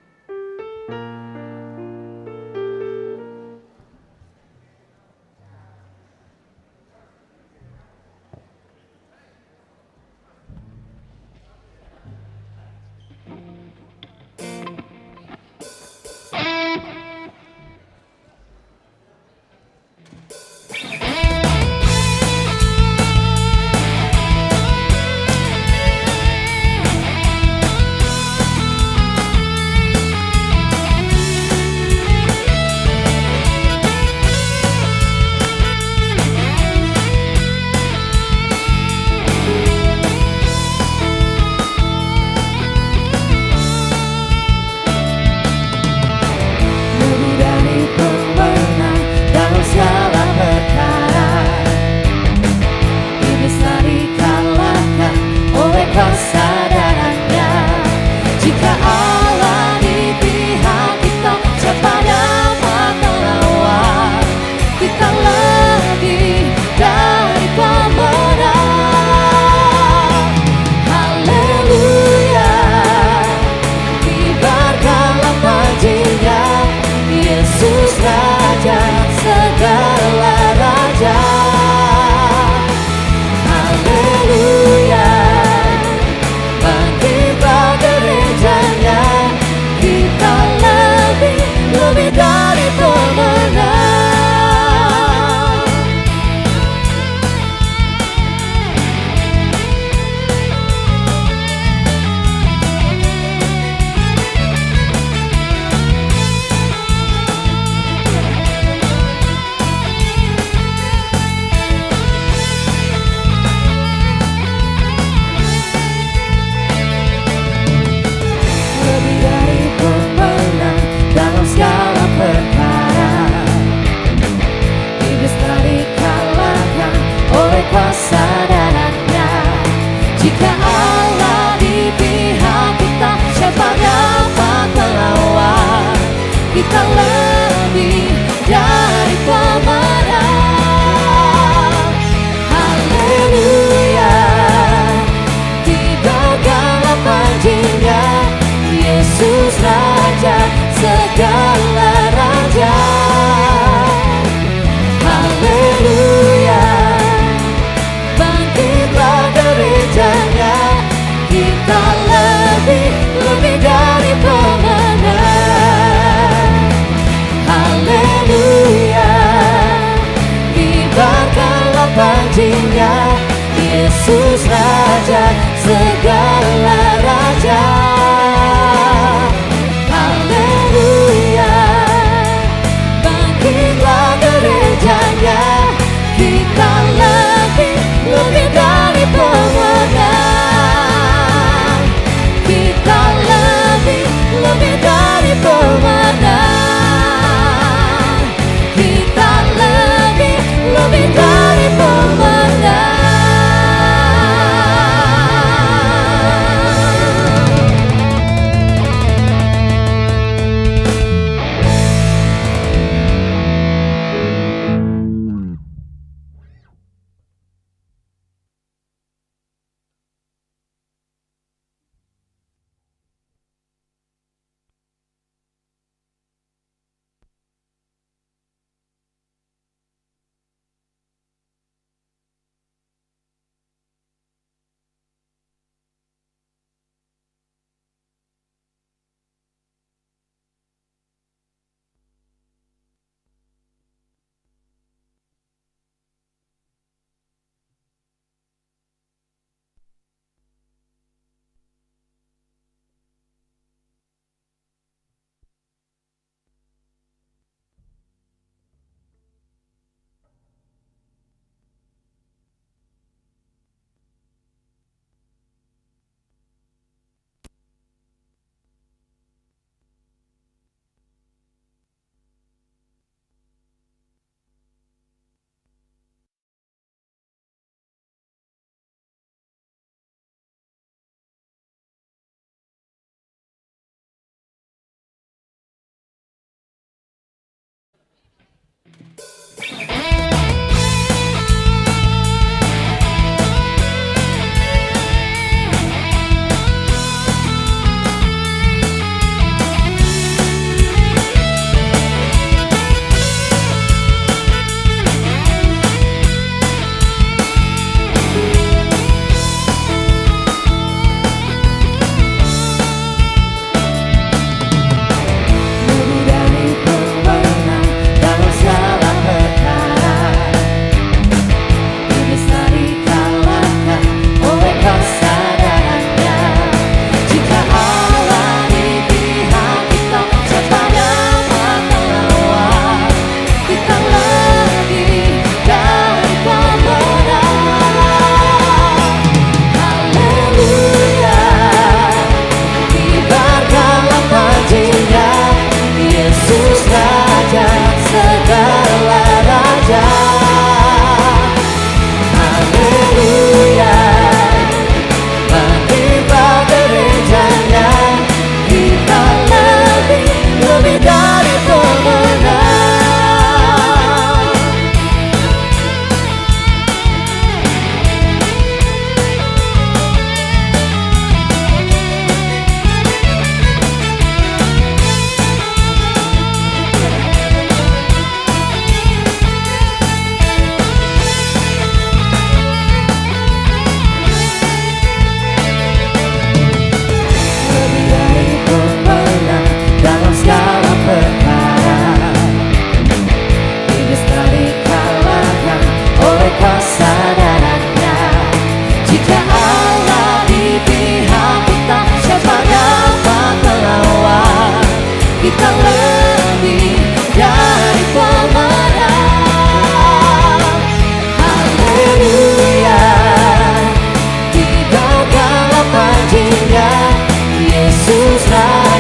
Yesus